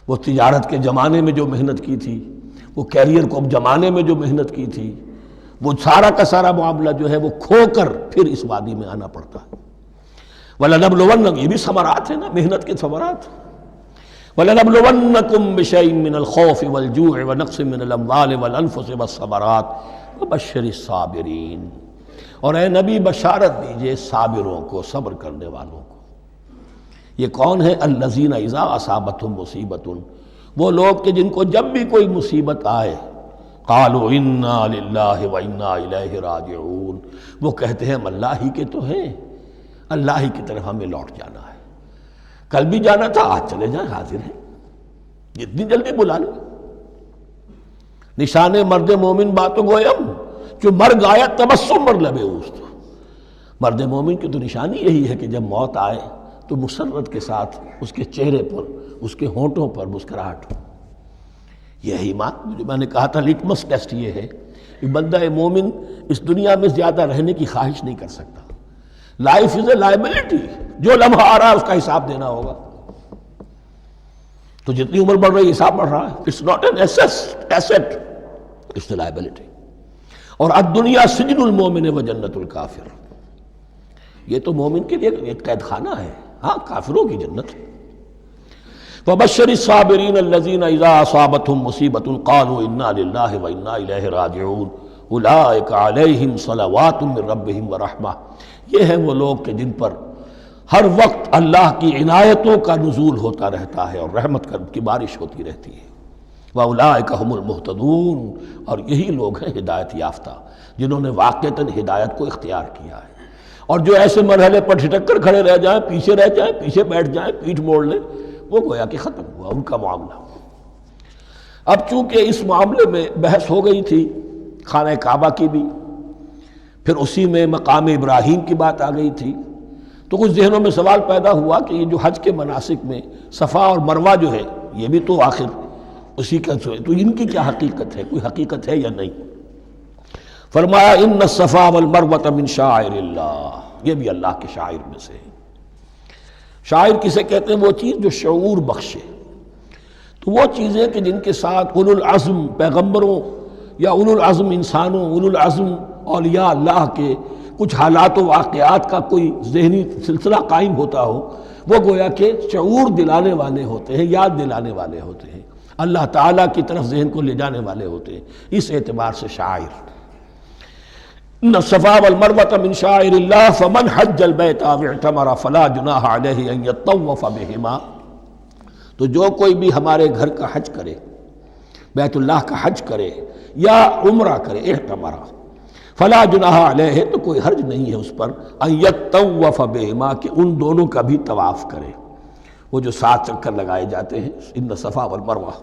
وہ تجارت کے زمانے میں جو محنت کی تھی، وہ کیریئر کو اب جمانے میں جو محنت کی تھی، وہ سارا کا سارا معاملہ جو ہے وہ کھو کر پھر اس وادی میں آنا پڑتا ہے۔ وَلَنَبْلُوَنَّكُمْ، یہ بھی ثمرات ہیں نا، محنت کے ثمرات۔ وَلَنَبْلُوَنَّكُمْ بِشَيْءٍ مِّنَ الْخَوْفِ وَالْجُوعِ وَنَقْصٍ مِّنَ الْأَمْوَالِ وَالْأَنفُسِ وَالثَّمَرَاتِ وَبَشِّرِ الصَّابِرِينَ، اور اے نبی بشارت دیجئے صابروں کو، صبر کرنے والوں کو۔ یہ کون ہے؟ الذین اذا اصابتہم مصیبۃ، وہ لوگ کہ جن کو جب بھی کوئی مصیبت آئے قالوا انا للہ وانا الیہ راجعون، وہ کہتے ہیں ہم اللہ ہی کے تو ہیں، اللہ ہی کی طرف ہمیں لوٹ جانا ہے، کل بھی جانا تھا آج چلے جائیں، حاضر ہیں، جتنی جلدی بلا لیں۔ نشان مرد مومن باتوں گویم جو مرگ آیا تبسم مر لبے اوست، مرد مومن کی تو نشانی یہی ہے کہ جب موت آئے تو مسرت کے ساتھ اس کے چہرے پر، اس کے ہونٹوں پر مسکراہٹ ہو۔ یہ ایمان، جو میں نے کہا تھا لٹمس ٹیسٹ یہ ہے کہ بندہ مومن اس دنیا میں زیادہ رہنے کی خواہش نہیں کر سکتا۔ لائف از اے لائبلٹی، جو لمحہ آ رہا ہے اس کا حساب دینا ہوگا، تو جتنی عمر بڑھ رہی ہے حساب بڑھ رہا ہے۔ It's not an asset, it's a liability. اور الدنیا سجن المومن و جنت الکافر، یہ تو مومن کے لیے ایک قید خانہ ہے، ہاں کافروں کی جنت ہے۔ وَبَشِّرِ الصَّابِرِينَ الَّذِينَ إِذَا أَصَابَتْهُمْ مُصِيبَةٌ قَالُوا إِنَّا لِلَّهِ وَإِنَّا إِلَيْهِ رَاجِعُونَ أُولَٰئِكَ عَلَيْهِمْ صَلَوَاتٌ مِّن رَّبِّهِمْ وَرَحْمَةٌ، یہ ہیں وہ لوگ کہ جن پر ہر وقت اللہ کی عنایتوں کا نزول ہوتا رہتا ہے اور رحمت کی بارش ہوتی رہتی ہے۔ وَأُولَٰئِكَ هُمُ الْمُهْتَدُونَ، اور یہی لوگ ہیں ہدایت یافتہ، جنہوں نے واقعتاً ہدایت کو اختیار کیا ہے۔ اور جو ایسے مرحلے پر ٹھٹک کر کھڑے رہ جائیں، پیچھے رہ جائیں، پیچھے بیٹھ جائیں، پیٹھ موڑ لیں، وہ گویا کہ ختم ہوا ان کا معاملہ۔ اب چونکہ اس معاملے میں بحث ہو گئی تھی خانہ کعبہ کی بھی، پھر اسی میں مقام ابراہیم کی بات آ گئی تھی، تو کچھ ذہنوں میں سوال پیدا ہوا کہ یہ جو حج کے مناسک میں صفا اور مروہ جو ہے، یہ بھی تو آخر اسی کا تو ان کی کیا حقیقت ہے، کوئی حقیقت ہے یا نہیں؟ فرمایا ان الصفا والمروہ من شعائر اللہ، یہ بھی اللہ کے شاعر میں سے ہے۔ شاعر کسے کہتے ہیں؟ وہ چیز جو شعور بخشے۔ تو وہ چیزیں کہ جن کے ساتھ اولو العزم پیغمبروں یا اولو العزم انسانوں، اولو العزم اولیاء اللہ کے کچھ حالات و واقعات کا کوئی ذہنی سلسلہ قائم ہوتا ہو، وہ گویا کہ شعور دلانے والے ہوتے ہیں، یاد دلانے والے ہوتے ہیں، اللہ تعالیٰ کی طرف ذہن کو لے جانے والے ہوتے ہیں، اس اعتبار سے شاعر۔ ان الصفا والمروہ من شعائر اللہ فمن حج البیت او اعتمر فلا جناح علیہ ان یطوف بہما، تو جو کوئی بھی ہمارے گھر کا حج کرے، بیت اللہ کا حج کرے یا عمرہ کرے، اعتمر، فلا جناح علیہ، تو کوئی حرج نہیں ہے اس پر، ان یطوف بہما، کہ ان دونوں کا بھی طواف کرے، وہ جو 7 چکر لگائے جاتے ہیں، ان الصفا والمروہ۔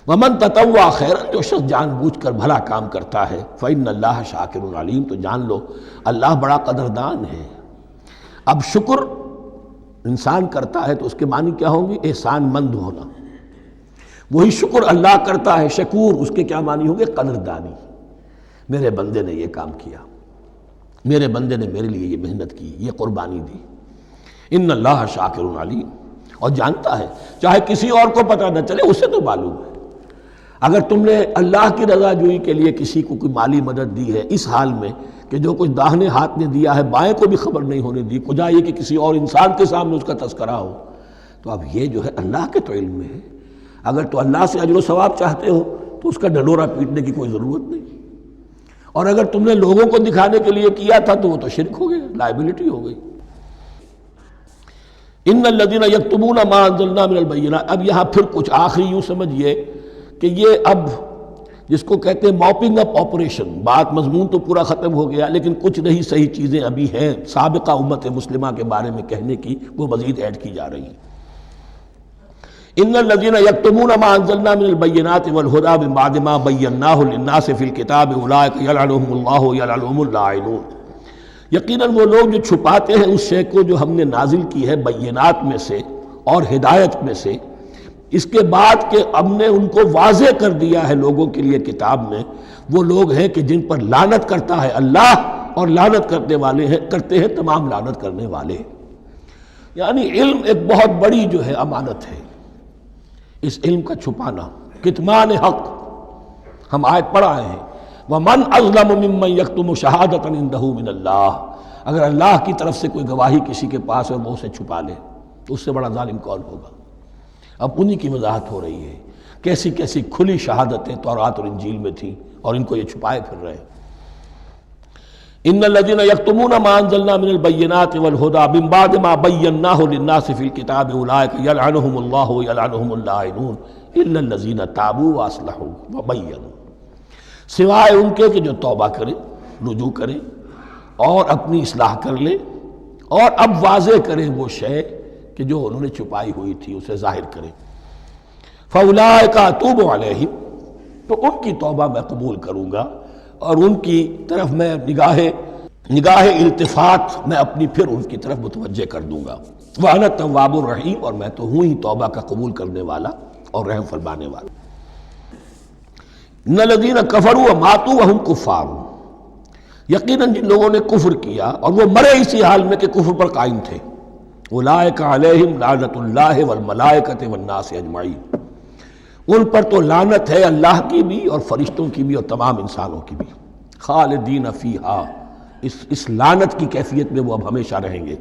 ومن تطوع خیرا، جو شخص جان بوجھ کر بھلا کام کرتا ہے، فإن اللہ شاکر علیم، تو جان لو اللہ بڑا قدردان ہے۔ اب شکر انسان کرتا ہے تو اس کے معنی کیا ہوں گے؟ احسان مند ہونا۔ وہی شکر اللہ کرتا ہے شکور، اس کے کیا معنی ہوں گے؟ قدردانی، میرے بندے نے یہ کام کیا، میرے بندے نے میرے لیے یہ محنت کی، یہ قربانی دی۔ ان اللہ شاکر علیم، اور جانتا ہے، چاہے کسی اور کو پتہ نہ چلے، اسے تو معلوم ہے۔ اگر تم نے اللہ کی رضا جوئی کے لیے کسی کو کوئی مالی مدد دی ہے اس حال میں کہ جو کچھ داہنے ہاتھ نے دیا ہے بائیں کو بھی خبر نہیں ہونے دی، کجا یہ کہ کسی اور انسان کے سامنے اس کا تذکرہ ہو، تو اب یہ جو ہے اللہ کے تو علم میں ہے۔ اگر تو اللہ سے اجر و ثواب چاہتے ہو تو اس کا ڈنڈورا پیٹنے کی کوئی ضرورت نہیں، اور اگر تم نے لوگوں کو دکھانے کے لیے کیا تھا تو وہ تو شرک ہو گیا، لائبلٹی ہو گئی۔ ان الذین یکتمون ما انزلنا من البینات، اب یہاں پھر کچھ آخری یوں سمجھیے کہ یہ اب جس کو کہتے ہیں موپنگ اپ آپریشن، بات مضمون تو پورا ختم ہو گیا لیکن کچھ نہیں صحیح چیزیں ابھی ہیں سابقہ امت مسلمہ کے بارے میں کہنے کی، وہ مزید ایڈ کی جا رہی ہیں۔ ان الذین یکتمون ما انزلنا من البینات والہدی من بعد ما بیناہ للناس فی الکتاب اولئک یلعنهم اللہ یلعنهم اللاعنون، یقیناً وہ لوگ جو چھپاتے ہیں اس شے کو جو ہم نے نازل کی ہے بینات میں سے اور ہدایت میں سے، اس کے بعد کہ ہم نے ان کو واضح کر دیا ہے لوگوں کے لیے کتاب میں، وہ لوگ ہیں کہ جن پر لعنت کرتا ہے اللہ، اور لعنت کرتے ہیں تمام لعنت کرنے والے۔ یعنی علم ایک بہت بڑی جو ہے امانت ہے، اس علم کا چھپانا، کتمان حق، ہم آیت پڑھ آئے ہیں وَمَنْ أَظْلَمُ مِمَّنْ يَكْتُمُ شَهَادَةً عِنْدَهُ مِنَ اللَّهِ، اگر اللہ کی طرف سے کوئی گواہی کسی کے پاس ہے اور وہ اسے چھپا لے تو اس سے بڑا ظالم کون ہوگا؟ اب انہی کی وضاحت ہو رہی ہے، کیسی کیسی کھلی شہادتیں تورات اور انجیل میں تھیں اور ان کو یہ چھپائے پھر رہے ہیں۔ ان الذين يكتمون ما انزلنا من البينات والهدى من بعد ما بيناه للناس في الكتاب اولئك يلعنهم الله ويلعنهم اللاعنون الا الذين تابوا واصلحوا وبينوا، سوائے ان کے کہ جو توبہ کرے، رجوع کرے اور اپنی اصلاح کر لے اور اب واضح کرے وہ شے کہ جو انہوں نے چھپائی ہوئی تھی اسے ظاہر کرے۔ فاولئک اتوب علیہم، تو ان کی توبہ میں قبول کروں گا اور ان کی طرف میں نگاہ التفات میں اپنی پھر ان کی طرف متوجہ کر دوں گا۔ وَأَنَا التَّوَّابُ الرَّحِيمُ، اور میں تو ہوں ہی توبہ کا قبول کرنے والا اور رحم فرمانے والا۔ إِنَّ الَّذِينَ كَفَرُوا وَمَاتُوا وَهُمْ كُفَّارٌ، یقیناً جن لوگوں نے کفر کیا اور وہ مرے اسی حال میں کہ کفر پر قائم تھے، أُولَئِكَ عَلَيْهِمْ لَعْنَةُ اللَّهِ وَالْمَلَائِكَةِ وَالنَّاسِ أَجْمَعِينَ، ان پر تو لعنت ہے اللہ کی بھی اور فرشتوں کی بھی اور تمام انسانوں کی بھی۔ خالدین فیہا، اس لعنت کی کیفیت میں وہ اب ہمیشہ رہیں گے۔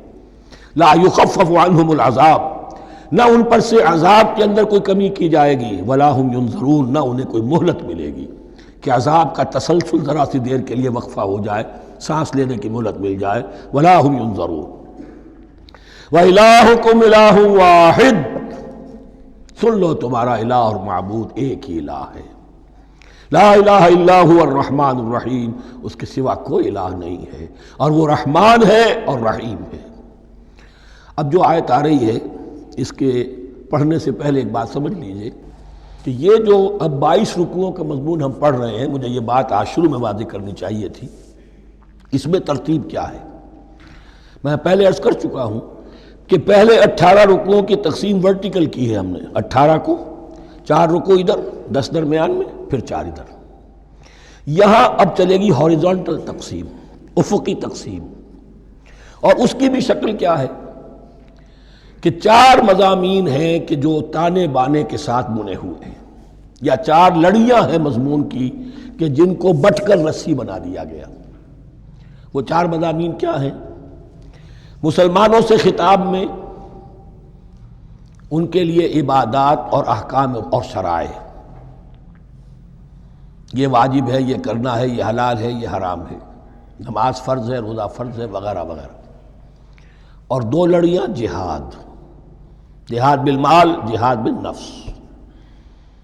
لا یخفف عنہم العذاب، نہ ان پر سے عذاب کے اندر کوئی کمی کی جائے گی، ولا ہم ینظرون، نہ انہیں کوئی مہلت ملے گی کہ عذاب کا تسلسل ذرا سی دیر کے لیے وقفہ ہو جائے، سانس لینے کی مہلت مل جائے۔ ولا ہم ینظرون۔ وَإِلَٰهُكُمْ إِلَٰهٌ وَاحِدٌ، سن لو تمہارا الہ اور معبود ایک ہی الہ ہے۔ لا الہ الا هو الرحمن الرحیم، اس کے سوا کوئی الہ نہیں ہے اور وہ رحمان ہے اور رحیم ہے۔ اب جو آیت آ رہی ہے اس کے پڑھنے سے پہلے ایک بات سمجھ لیجئے کہ یہ جو اب 22 رکوعوں کا مضمون ہم پڑھ رہے ہیں، مجھے یہ بات آج شروع میں واضح کرنی چاہیے تھی، اس میں ترتیب کیا ہے۔ میں پہلے عرض کر چکا ہوں کہ پہلے 18 رکوعوں کی تقسیم ورٹیکل کی ہے ہم نے، 18 کو 4 رکوع ادھر، 10 درمیان میں، پھر 4 ادھر۔ یہاں اب چلے گی ہاریزونٹل تقسیم، افقی تقسیم، اور اس کی بھی شکل کیا ہے کہ 4 مضامین ہیں کہ جو تانے بانے کے ساتھ بنے ہوئے ہیں، یا 4 لڑیاں ہیں مضمون کی کہ جن کو بٹ کر رسی بنا دیا گیا۔ وہ 4 مضامین کیا ہیں؟ مسلمانوں سے خطاب میں ان کے لیے عبادات اور احکام اور شرائع، یہ واجب ہے، یہ کرنا ہے، یہ حلال ہے، یہ حرام ہے، نماز فرض ہے، روزہ فرض ہے، وغیرہ وغیرہ۔ اور 2 لڑیاں جہاد، جہاد بالمال، جہاد بالنفس۔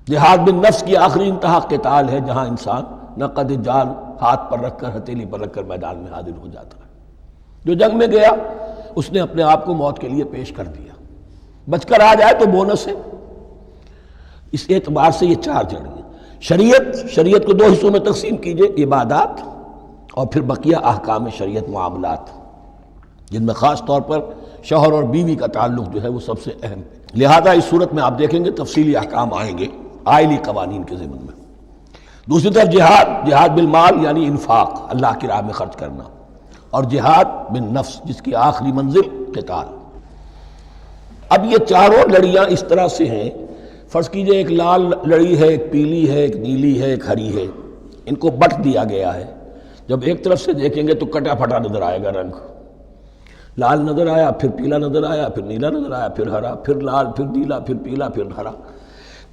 جہاد بالنفس کی آخری انتہا قتال ہے، جہاں انسان نقد جان ہاتھ پر رکھ کر، ہتھیلی پر رکھ کر میدان میں حاضر ہو جاتا ہے۔ جو جنگ میں گیا اس نے اپنے آپ کو موت کے لیے پیش کر دیا، بچ کر آ جائے تو بونس ہے۔ اس اعتبار سے یہ 4 جڑیں۔ شریعت کو 2 حصوں میں تقسیم کیجئے، عبادات اور پھر بقیہ احکام شریعت، معاملات، جن میں خاص طور پر شوہر اور بیوی کا تعلق جو ہے وہ سب سے اہم ہے۔ لہذا اس صورت میں آپ دیکھیں گے تفصیلی احکام آئیں گے آئلی قوانین کے ضمن میں۔ دوسری طرف جہاد بالمال یعنی انفاق، اللہ کی راہ میں خرچ کرنا، اور جہاد بالنفس جس کی آخری منزل قتال۔ اب یہ 4 لڑیاں اس طرح سے ہیں، فرض کیجئے ایک لال لڑی ہے، ایک پیلی ہے، ایک نیلی ہے، ایک ہری ہے، ان کو بٹ دیا گیا ہے۔ جب ایک طرف سے دیکھیں گے تو کٹا پھٹا نظر آئے گا، رنگ لال نظر آیا، پھر پیلا نظر آیا، پھر نیلا نظر آیا، پھر ہرا، پھر لال، پھر نیلا، پھر پیلا، پھر ہرا۔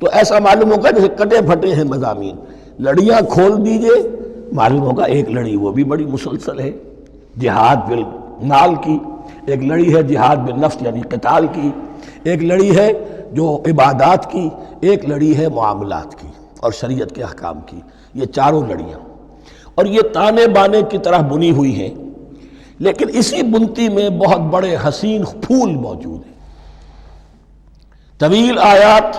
تو ایسا معلوم ہوگا جیسے کٹے پھٹے ہیں مضامین۔ لڑیاں کھول دیجئے، معلوم ہوگا ایک لڑی وہ بھی بڑی مسلسل ہے، جہاد بالمال کی، ایک لڑی ہے جہاد بالنفس یعنی قتال کی، ایک لڑی ہے جو عبادات کی، ایک لڑی ہے معاملات کی اور شریعت کے احکام کی۔ یہ 4 لڑیاں، اور یہ تانے بانے کی طرح بنی ہوئی ہیں، لیکن اسی بنتی میں بہت بڑے حسین پھول موجود ہیں۔ طویل آیات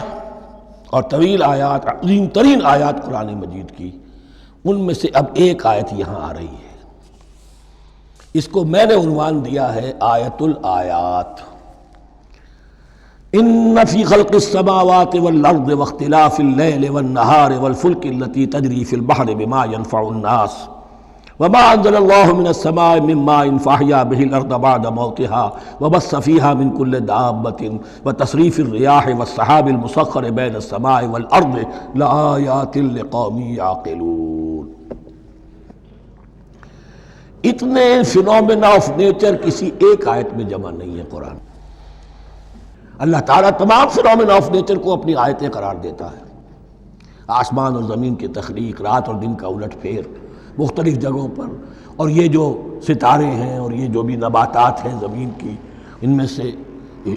اور طویل آیات، عظیم ترین آیات قرآن مجید کی، ان میں سے اب ایک آیت یہاں آ رہی ہے۔ اس کو میں نے عنوان دیا ہے آیت الآیات۔ ان فی خلق السماوات والارض واختلاف اللیل والنہار والفلک التي تجری فی البحر بما ينفع الناس وما انزل اللہ من السماء من ماء فاحیا به الارض بعد موتها وبث فيها من كل دابة وتصریف الرياح والسحاب المسخر بین السماء والارض لآیات لقوم یعقلون۔ اتنے فینومینا آف نیچر کسی ایک آیت میں جمع نہیں ہے قرآن۔ اللہ تعالیٰ تمام فینومینا آف نیچر کو اپنی آیتیں قرار دیتا ہے۔ آسمان اور زمین کی تخلیق، رات اور دن کا الٹ پھیر مختلف جگہوں پر، اور یہ جو ستارے ہیں اور یہ جو بھی نباتات ہیں زمین کی، ان میں سے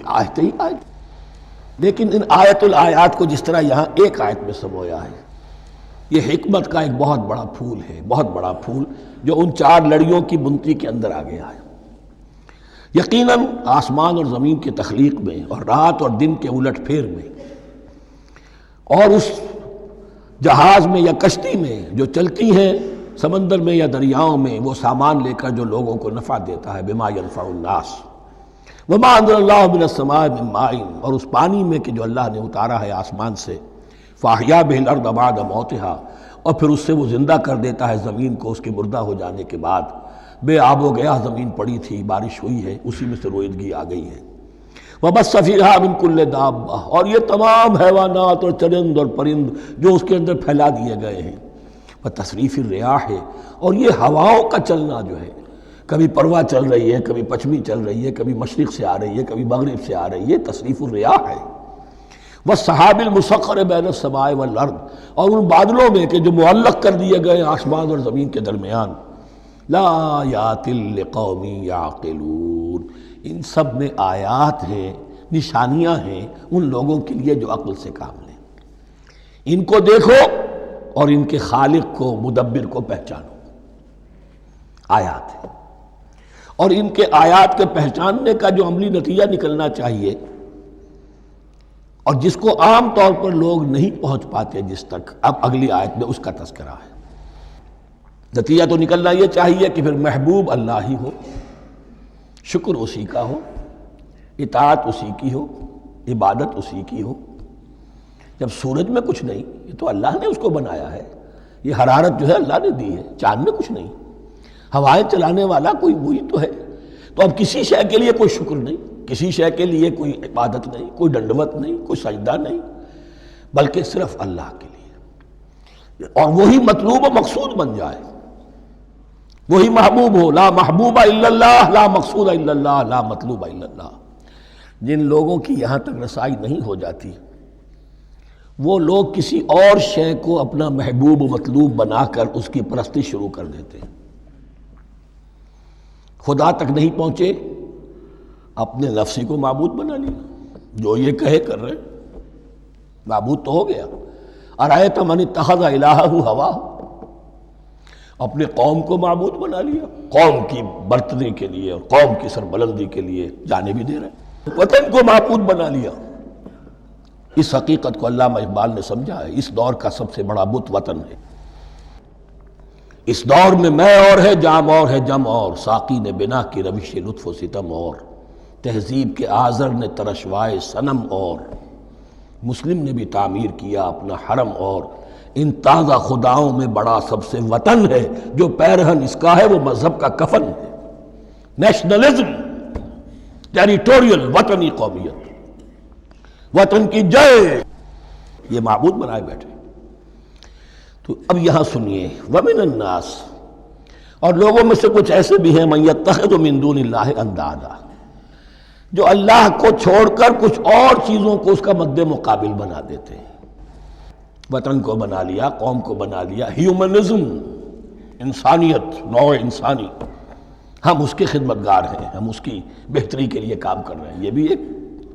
آیتیں ہی آیت۔ لیکن ان آیت الآیات کو جس طرح یہاں ایک آیت میں سمویا ہے، یہ حکمت کا ایک بہت بڑا پھول ہے، بہت بڑا پھول جو ان چار لڑیوں کی بنتی کے اندر آ گیا ہے۔ یقیناً آسمان اور زمین کی تخلیق میں اور رات اور دن کے الٹ پھیر میں اور اس جہاز میں یا کشتی میں جو چلتی ہیں سمندر میں یا دریاؤں میں، وہ سامان لے کر جو لوگوں کو نفع دیتا ہے، بما ينفع الناس وما انزل اللہ من السماء من ماء، اور اس پانی میں کہ جو اللہ نے اتارا ہے آسمان سے، فاحیا به الارض بعد موتها، اور پھر اس سے وہ زندہ کر دیتا ہے زمین کو اس کے مردہ ہو جانے کے بعد۔ بے آب و گیا زمین پڑی تھی، بارش ہوئی ہے، اسی میں سے رویدگی آ گئی ہے۔ وبث فیہا من کل دابہ، اور یہ تمام حیوانات اور چرند اور پرند جو اس کے اندر پھیلا دیے گئے ہیں۔ وتصریف الریاح، اور یہ ہواؤں کا چلنا جو ہے، کبھی پروا چل رہی ہے، کبھی پچھمی چل رہی ہے، کبھی مشرق سے آ رہی ہے، کبھی مغرب سے آ رہی ہے، تصریف الریاح ہے۔ والسحاب المسخر بین السماء والارض، اور ان بادلوں میں کہ جو معلق کر دیے گئے آسمان اور زمین کے درمیان۔ لآیات لقوم یعقلون، ان سب میں آیات ہیں، نشانیاں ہیں ان لوگوں کے لیے جو عقل سے کام لیں۔ ان کو دیکھو اور ان کے خالق کو، مدبر کو پہچانو۔ آیات ہیں، اور ان کے آیات کے پہچاننے کا جو عملی نتیجہ نکلنا چاہیے، اور جس کو عام طور پر لوگ نہیں پہنچ پاتے جس تک، اب اگلی آیت میں اس کا تذکرہ ہے۔ نتیجہ تو نکلنا یہ چاہیے کہ پھر محبوب اللہ ہی ہو، شکر اسی کا ہو، اطاعت اسی کی ہو، عبادت اسی کی ہو۔ جب سورج میں کچھ نہیں، یہ تو اللہ نے اس کو بنایا ہے، یہ حرارت جو ہے اللہ نے دی ہے، چاند میں کچھ نہیں، ہوائیں چلانے والا کوئی وہی تو ہے۔ تو اب کسی شے کے لیے کوئی شکر نہیں، کسی شے کے لیے کوئی عبادت نہیں، کوئی ڈنڈوت نہیں، کوئی سجدہ نہیں، بلکہ صرف اللہ کے لیے، اور وہی مطلوب و مقصود بن جائے، وہی محبوب ہو۔ لا محبوب الا اللہ، لا مقصود الا اللہ، لا مطلوب الا اللہ۔ جن لوگوں کی یہاں تک رسائی نہیں ہو جاتی، وہ لوگ کسی اور شے کو اپنا محبوب و مطلوب بنا کر اس کی پرستی شروع کر دیتے ہیں۔ خدا تک نہیں پہنچے، اپنے نفسی کو معبود بنا لیا، جو یہ کہے کر رہے، معبود تو ہو گیا۔ ارأیت من اتخذ الہہ ہواہ، اپنے قوم کو معبود بنا لیا، قوم کی برتری کے لیے اور قوم کی سربلندی کے لیے جانے بھی دے رہے، وطن کو معبود بنا لیا۔ اس حقیقت کو علامہ اقبال نے سمجھا ہے، اس دور کا سب سے بڑا بت وطن ہے۔ اس دور میں میں اور ہے، جام اور ہے، جم اور، ساقی نے بنا کی روش لطف و ستم اور، تہذیب کے آزر نے ترشوائے صنم اور، مسلم نے بھی تعمیر کیا اپنا حرم اور، ان تازہ خداؤں میں بڑا سب سے وطن ہے، جو پیرہن اس کا ہے وہ مذہب کا کفن ہے۔ نیشنلزم، ٹیریٹوریل، وطنی قومیت، وطن کی جے، یہ معبود بنائے بیٹھے۔ تو اب یہاں سنیے، وَمِنَ النَّاسِ، اور لوگوں میں سے کچھ ایسے بھی ہیں، مَن يَتَّخِذُ مِن دُونِ اللَّهِ أَندَادًا، جو اللہ کو چھوڑ کر کچھ اور چیزوں کو اس کا مد مقابل بنا دیتے ہیں۔ وطن کو بنا لیا، قوم کو بنا لیا، ہیومنزم، انسانیت، نوع انسانی، ہم اس کے خدمتگار ہیں، ہم اس کی بہتری کے لیے کام کر رہے ہیں، یہ بھی ایک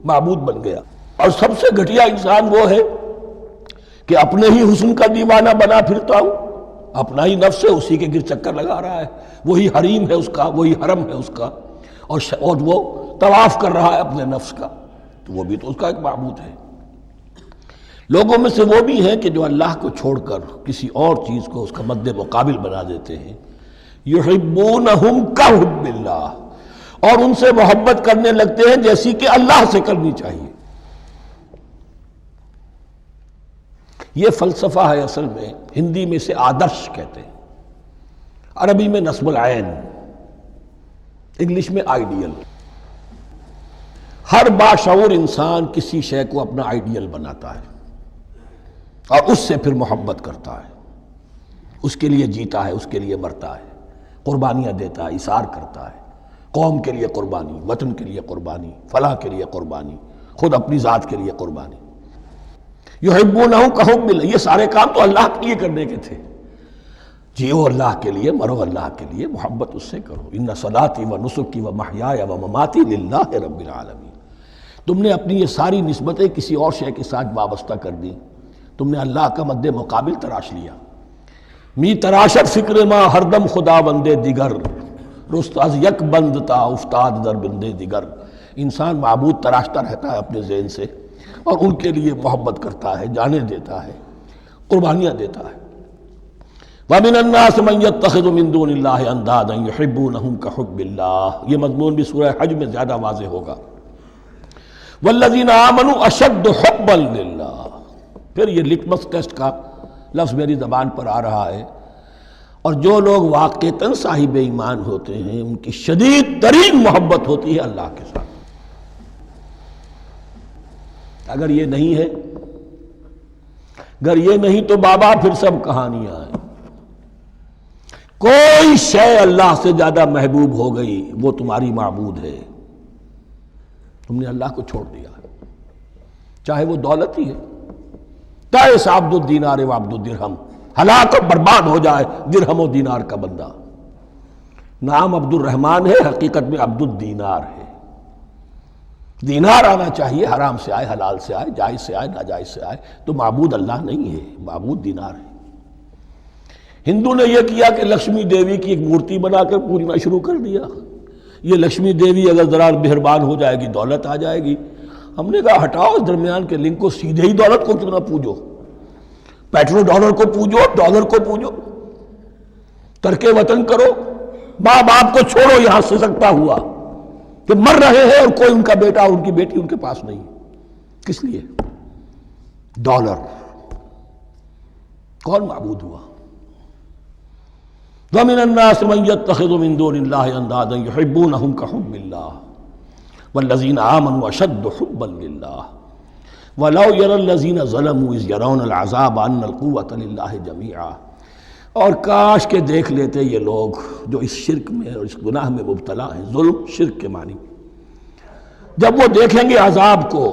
معبود بن گیا۔ اور سب سے گھٹیا انسان وہ ہے کہ اپنے ہی حسن کا دیوانہ بنا پھرتا ہوں، اپنا ہی نفس ہے، اسی کے گر چکر لگا رہا ہے، وہی حریم ہے اس کا، وہی حرم ہے اس کا، اور وہ طواف کر رہا ہے اپنے نفس کا، تو وہ بھی تو اس کا ایک معبود ہے۔ لوگوں میں سے وہ بھی ہیں کہ جو اللہ کو چھوڑ کر کسی اور چیز کو اس کا مد مقابل بنا دیتے ہیں۔ یحبونہم کحب اللہ، اور ان سے محبت کرنے لگتے ہیں جیسی کہ اللہ سے کرنی چاہیے۔ یہ فلسفہ ہے اصل میں، ہندی میں اسے آدرش کہتے ہیں، عربی میں نصب العین، انگلش میں آئیڈیل۔ ہر باشعور انسان کسی شے کو اپنا آئیڈیل بناتا ہے اور اس سے پھر محبت کرتا ہے، اس کے لیے جیتا ہے، اس کے لیے مرتا ہے، قربانیاں دیتا ہے، ایثار کرتا ہے، قوم کے لیے قربانی، وطن کے لیے قربانی، فلاح کے لیے قربانی، خود اپنی ذات کے لیے قربانی۔ یحبونہ کحب اللہ، یہ سارے کام تو اللہ کے لیے کرنے کے تھے۔ جیو اللہ کے لیے، مرو اللہ کے لیے، محبت اس سے کرو۔ ان صلاتی و نسکی و محیای و مماتی للہ رب العالمین۔ تم نے اپنی یہ ساری نسبتیں کسی اور شے کے ساتھ وابستہ کر دی، تم نے اللہ کا مد مقابل تراش لیا۔ می تراشت فکر ما ہر دم خدا بندے دیگر، رست از یک بند تا افتاد در بندے دیگر۔ انسان معبود تراشتا رہتا ہے اپنے ذہن سے، اور ان کے لیے محبت کرتا ہے، جانیں دیتا ہے، قربانیاں دیتا ہے۔ وَمِنَ النَّاسِ مَن يَتَّخِذُ مِن دُونِ اللَّهِ أَندَادًا يُحِبُّونَهُمْ كَحُبِّ اللَّهِ، یہ مضمون بھی سورہ حج میں زیادہ واضح ہوگا۔ وَالَّذِينَ آمَنُوا أَشَدُّ حُبًّا لِلَّهِ، پھر یہ لٹمس ٹیسٹ کا لفظ میری زبان پر آ رہا ہے، اور جو لوگ واقعتاً صاحب ایمان ہوتے ہیں ان کی شدید ترین محبت ہوتی ہے اللہ کے ساتھ۔ اگر یہ نہیں ہے، اگر یہ نہیں تو بابا پھر سب کہانیاں ہیں۔ کوئی شے اللہ سے زیادہ محبوب ہو گئی وہ تمہاری معبود ہے، تم نے اللہ کو چھوڑ دیا، چاہے وہ دولت ہی ہے۔ تعس عبد الدینار و عبد الدرہم، ہلاک و برباد ہو جائے درہم و دینار کا بندہ۔ نام عبد الرحمن ہے، حقیقت میں عبد الدینار ہے۔ دینار آنا چاہیے، حرام سے آئے، حلال سے آئے، جائز سے آئے، ناجائز سے آئے، تو معبود اللہ نہیں ہے، معبود دینار ہے۔ ہندو نے یہ کیا کہ لکشمی دیوی کی ایک مورتی بنا کر پوجنا شروع کر دیا۔ یہ لکشمی دیوی اگر ذرا مہربان ہو جائے گی دولت آ جائے گی۔ ہم نے کہا ہٹاؤ اس درمیان کے لنک کو، سیدھے ہی دولت کو کیوں نہ پوجو، پیٹرو ڈالر کو پوجو، ڈالر کو پوجو، ترک وطن کرو، ماں باپ کو چھوڑو یہاں سسکتا ہوا کہ مر رہے ہیں اور کوئی ان کا بیٹا ان کی بیٹی ان کے پاس نہیں، کس لیے؟ ڈالر۔ کون معبود ہوا؟ وَمِنَ النَّاسِ مَن يَتَّخِذُ مِن دُونِ اللَّهِ أَندَادًا يُحِبُّونَهُمْ كَحُبِّ اللَّهِ وَالَّذِينَ آمَنُوا أَشَدُّ حُبًّا لِلَّهِ وَلَوْ يَرَى الَّذِينَ ظَلَمُوا إِذْ يَرَوْنَ الْعَذَابَ أَنَّ الْقُوَّةَ لِلَّهِ جَمِيعًا، اور کاش کہ دیکھ لیتے یہ لوگ جو اس شرک میں اور اس گناہ میں مبتلا ہیں، ظلم شرک کے معنی، جب وہ دیکھیں گے عذاب کو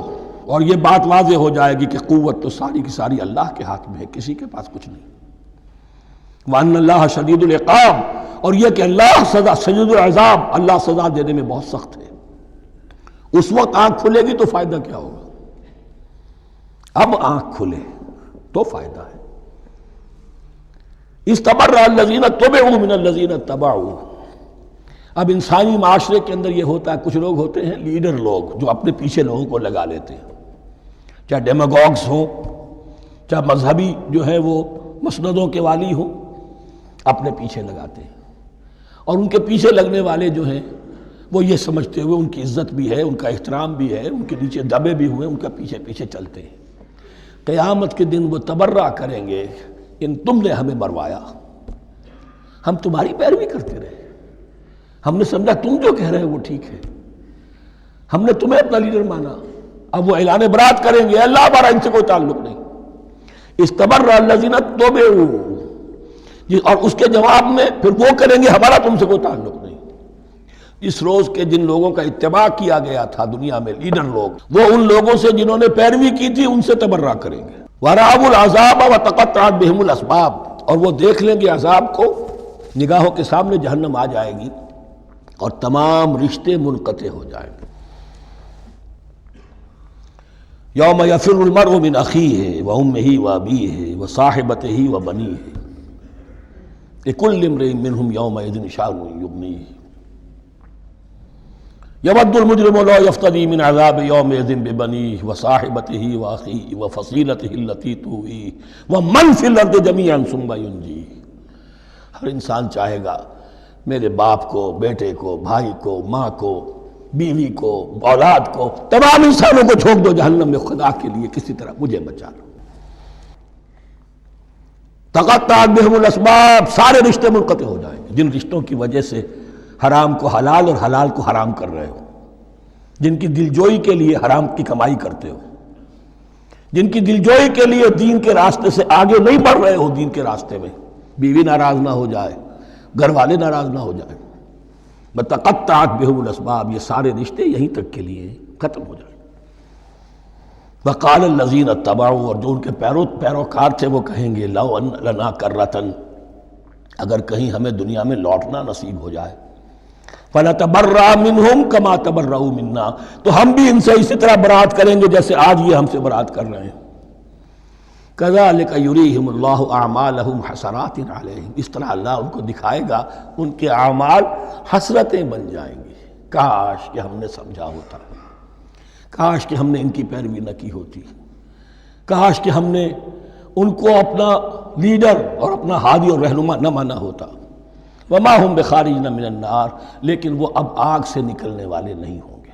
اور یہ بات واضح ہو جائے گی کہ قوت تو ساری کی ساری اللہ کے ہاتھ میں ہے، کسی کے پاس کچھ نہیں۔ وَأَنَّ اللَّهَ شَدِيدُ الْعِقَابِ، اور یہ کہ اللہ سزا شدید العذاب، اللہ سزا دینے میں بہت سخت ہے۔ اس وقت آنکھ کھلے گی تو فائدہ کیا ہوگا؟ اب آنکھ کھلے تو فائدہ ہے۔ اِسْتَبَرَّأَ الَّذِينَ اتُّبِعُوا مِنَ الَّذِينَ اتَّبَعُوا، اب انسانی معاشرے کے اندر یہ ہوتا ہے، کچھ لوگ ہوتے ہیں لیڈر لوگ جو اپنے پیچھے لوگوں کو لگا لیتے ہیں، چاہے ڈیماگوگز ہوں، چاہے مذہبی جو ہے وہ مسندوں کے والی ہوں، اپنے پیچھے لگاتے ہیں، اور ان کے پیچھے لگنے والے جو ہیں وہ یہ سمجھتے ہوئے ان کی عزت بھی ہے، ان کا احترام بھی ہے، ان کے نیچے دبے بھی ہوئے، ان کا پیچھے پیچھے چلتے ہیں۔ قیامت کے دن وہ تبرہ کریں گے، ان تم نے ہمیں مروایا، ہم تمہاری پیروی کرتے رہے، ہم نے سمجھا تم جو کہہ رہے ہو وہ ٹھیک ہے، ہم نے تمہیں اپنا لیڈر مانا۔ اب وہ اعلان برات کریں گے، اللہ ہمارا ان سے کوئی تعلق نہیں۔ استبرأ الذین اتبعوا، اور اس کے جواب میں پھر وہ کریں گے ہمارا تم سے کوئی تعلق نہیں۔ اس روز کے جن لوگوں کا اتباع کیا گیا تھا دنیا میں، لیڈر لوگ، وہ ان لوگوں سے جنہوں نے پیروی کی تھی ان سے تبرہ کریں گے۔ وَرَأَوُا الْعَذَابَ وَتَقَطَّعَتْ بِهِمُ الْأَسْبَابُ، اور وہ دیکھ لیں گے عذاب کو، نگاہوں کے سامنے جہنم آ جائے گی اور تمام رشتے منقطع ہو جائیں گے۔ یوم یفر المرء من اخیہ وامہ وابیہ وصاحبتہ وبنیہ لکل امرئ منہم یومئذ شأن یغنیہ یود المجرم لو یفتدی من عذاب یومئذ ببنیہ وصاحبتہ واخیہ وفصیلتہ التی تؤویہ ومن فی الارض جمیعا ثم ینجیہ۔ ہر انسان چاہے گا میرے باپ کو، بیٹے کو، بھائی کو، ماں کو، بیوی کو، اولاد کو، تمام انسانوں کو جھونک دو جہنم میں، خدا کے لیے کسی طرح مجھے بچا لو۔ تقطعت بہم الاسباب، سارے رشتے منقطع ہو جائیں گے، جن رشتوں کی وجہ سے حرام کو حلال اور حلال کو حرام کر رہے ہو، جن کی دلجوئی کے لیے حرام کی کمائی کرتے ہو، جن کی دلجوئی کے لیے دین کے راستے سے آگے نہیں بڑھ رہے ہو، دین کے راستے میں بیوی ناراض نہ ہو جائے، گھر والے ناراض نہ ہو جائیں. بتقطعت بہم الاسباب، یہ سارے رشتے یہیں تک کے لیے ختم ہو جائیں. وقال الذین اتبعوا، اور جو ان کے پیروکار تھے وہ کہیں گے لو ان لنا کرۃ، اگر کہیں ہمیں دنیا میں لوٹنا نصیب ہو جائے، فنتبرأ منہم کما تبرؤوا منا، تو ہم بھی ان سے اسی طرح برات کریں گے جیسے آج یہ ہم سے برات کر رہے ہیں. کذالک یریہم اللہ اعمالہم حسرات علیہم، اس طرح اللہ ان کو دکھائے گا ان کے اعمال حسرتیں بن جائیں گی. کاش کہ ہم نے سمجھا ہوتا، کاش کہ ہم نے ان کی پیروی نہ کی ہوتی، کاش کہ ہم نے ان کو اپنا لیڈر اور اپنا ہادی اور رہنما نہ مانا ہوتا. وما ہم بخارجین من النار، لیکن وہ اب آگ سے نکلنے والے نہیں ہوں گے.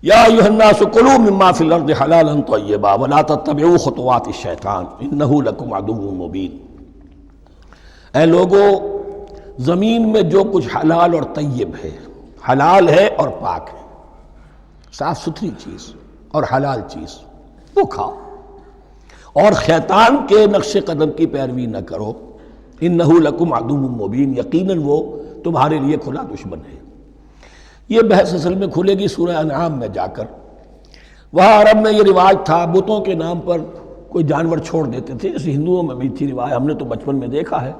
یا ایھا الناس کلوا مما فی الارض حلالا طیبا ولا تتبعوا خطوات الشیطان انہ لکم عدو مبین. اے لوگو، زمین میں جو کچھ حلال اور طیب ہے، حلال ہے اور پاک ہے، صاف ستھری چیز اور حلال چیز، وہ کھاؤ، اور شیطان کے نقش قدم کی پیروی نہ کرو. انہ لکم عدو مبین، یقیناً وہ تمہارے لیے کھلا دشمن ہے. یہ بحث اصل میں کھلے گی سورہ انعام میں جا کر. وہاں عرب میں یہ رواج تھا، بتوں کے نام پر کوئی جانور چھوڑ دیتے تھے، جیسے ہندوؤں میں بھی تھی رواج، ہم نے تو بچپن میں دیکھا ہے.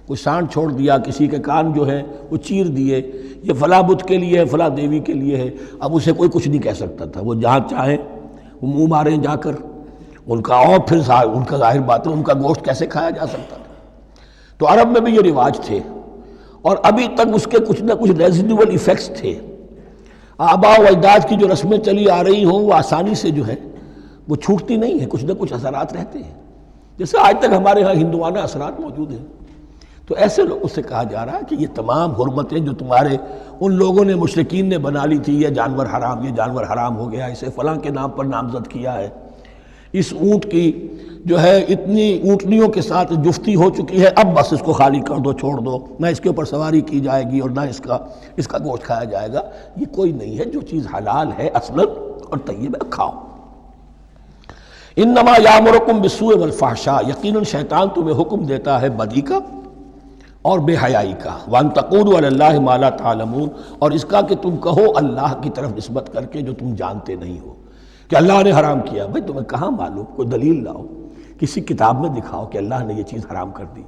کوئی سانڈ چھوڑ دیا، کسی کے کان جو ہے وہ چیر دیے، یہ فلاں بت کے لیے ہے، فلاں دیوی کے لیے ہے. اب اسے کوئی کچھ نہیں کہہ سکتا تھا، وہ جہاں چاہیں وہ منہ ماریں جا کر ان کا، اور پھر ان کا ظاہر بات ہے ان کا گوشت کیسے کھایا جا سکتا تھا. تو عرب میں بھی یہ رواج تھے، اور ابھی تک اس کے کچھ نہ کچھ ریزیڈول ایفیکٹس تھے. آباء و اجداد کی جو رسمیں چلی آ رہی ہوں وہ آسانی سے جو ہے وہ چھوٹتی نہیں ہیں، کچھ نہ کچھ اثرات رہتے ہیں، جیسے آج تک ہمارے ہاں ہندوانہ اثرات موجود ہیں. تو ایسے لوگوں سے کہا جا رہا ہے کہ یہ تمام حرمتیں جو تمہارے ان لوگوں نے مشرکین نے بنا لی تھی، یہ جانور حرام، یہ جانور حرام ہو گیا، اسے فلاں کے نام پر نامزد کیا ہے، اس اونٹ کی جو ہے اتنی اونٹنیوں کے ساتھ جفتی ہو چکی ہے، اب بس اس کو خالی کر دو، چھوڑ دو، نہ اس کے اوپر سواری کی جائے گی اور نہ اس کا گوشت کھایا جائے گا. یہ کوئی نہیں ہے، جو چیز حلال ہے اصلاً اور طیب ہے کھاؤ. انما یامرکم بالسوء والفحشاء، یقیناً شیطان تمہیں حکم دیتا ہے بدی کا اور بے حیائی کا. وان تقولوا علی اللہ ما لا تعلمون، اور اس کا کہ تم کہو اللہ کی طرف نسبت کر کے جو تم جانتے نہیں ہو، کہ اللہ نے حرام کیا. بھائی تمہیں کہاں معلوم؟ کوئی دلیل لاؤ، کسی کتاب میں دکھاؤ کہ اللہ نے یہ چیز حرام کر دی.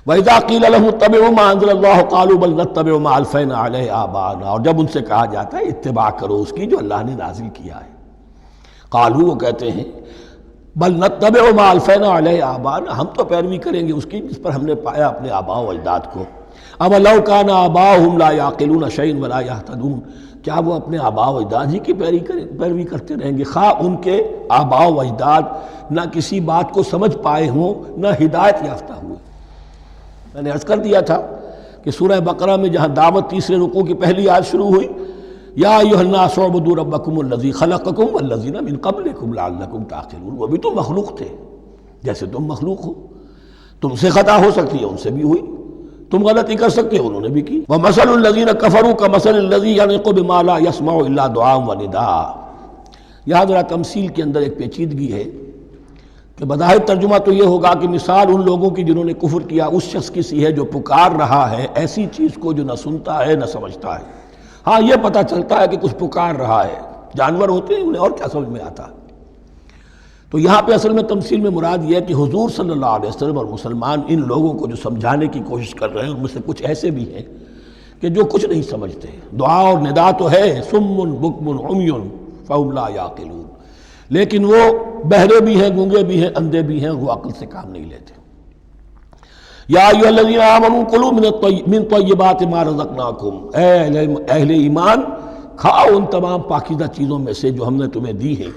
وَإِذَا قِيلَ لَهُمُ اتَّبِعُوا مَا أَنزَلَ اللَّهُ قَالُوا بَلْ نَتَّبِعُ مَا أَلْفَيْنَا عَلَيْهِ آبَاءَنَا، اور جب ان سے کہا جاتا ہے اتباع کرو اس کی جو اللہ نے نازل کیا ہے، قالوا، وہ کہتے ہیں بل نتبع ما ألفينا عليه آباءنا، ہم تو پیروی کریں گے اس کی جس پر ہم نے پایا اپنے آباء و اجداد کو. أَوَلَوْ كَانَ آبَاؤُهُمْ لَا يَعْقِلُونَ شَيْئًا وَلَا يَهْتَدُونَ، کیا وہ اپنے آباء و اجداد ہی کی پیروی کرتے رہیں گے، خواہ ان کے آباء و اجداد نہ کسی بات کو سمجھ پائے ہوں نہ ہدایت یافتہ ہوئے. میں نے عرض کر دیا تھا کہ سورہ بقرہ میں جہاں دعوت تیسرے رکوع کی پہلی آیت شروع ہوئی، یا ایھا الناس اعبدوا ربکم الذی خلقکم والذین من قبلکم لعلکم تعقلون، وہ بھی تو مخلوق تھے جیسے تم مخلوق ہو، تم سے خطا ہو سکتی ہے، ان سے بھی ہوئی، تم غلطی کر سکتے ہو، انہوں نے بھی کی. وَمَثَلُ الَّذِينَ كَفَرُوا كَمَثَلِ الَّذِي يَنِقُ بِمَا لَا يَسْمَعُ إِلَّا دُعَاءً وَنِدَاءً. یہاں ذرا تمثیل کے اندر ایک پیچیدگی ہے کہ بظاہر ترجمہ تو یہ ہوگا کہ مثال ان لوگوں کی جنہوں نے کفر کیا اس شخص کی سی ہے جو پکار رہا ہے ایسی چیز کو جو نہ سنتا ہے نہ سمجھتا ہے. ہاں یہ پتہ چلتا ہے کہ کچھ پکار رہا ہے، جانور ہوتے ہیں انہیں اور کیا سمجھ میں آتا ہے. تو یہاں پہ اصل میں تمثیل میں مراد یہ ہے کہ حضور صلی اللہ علیہ وسلم اور مسلمان ان لوگوں کو جو سمجھانے کی کوشش کر رہے ہیں ان میں سے کچھ ایسے بھی ہیں کہ جو کچھ نہیں سمجھتے. دعا اور ندا تو ہے، صم بکم عمی فہم لا یعقلون، لیکن وہ بہرے بھی ہیں، گونگے بھی ہیں، اندھے بھی ہیں، وہ عقل سے کام نہیں لیتے. یا ایھا الذین آمنوا کلوا من طیبات ما رزقناکم، اے اہل ایمان کھاؤ ان تمام پاکیزہ چیزوں میں سے جو ہم نے تمہیں دی ہیں.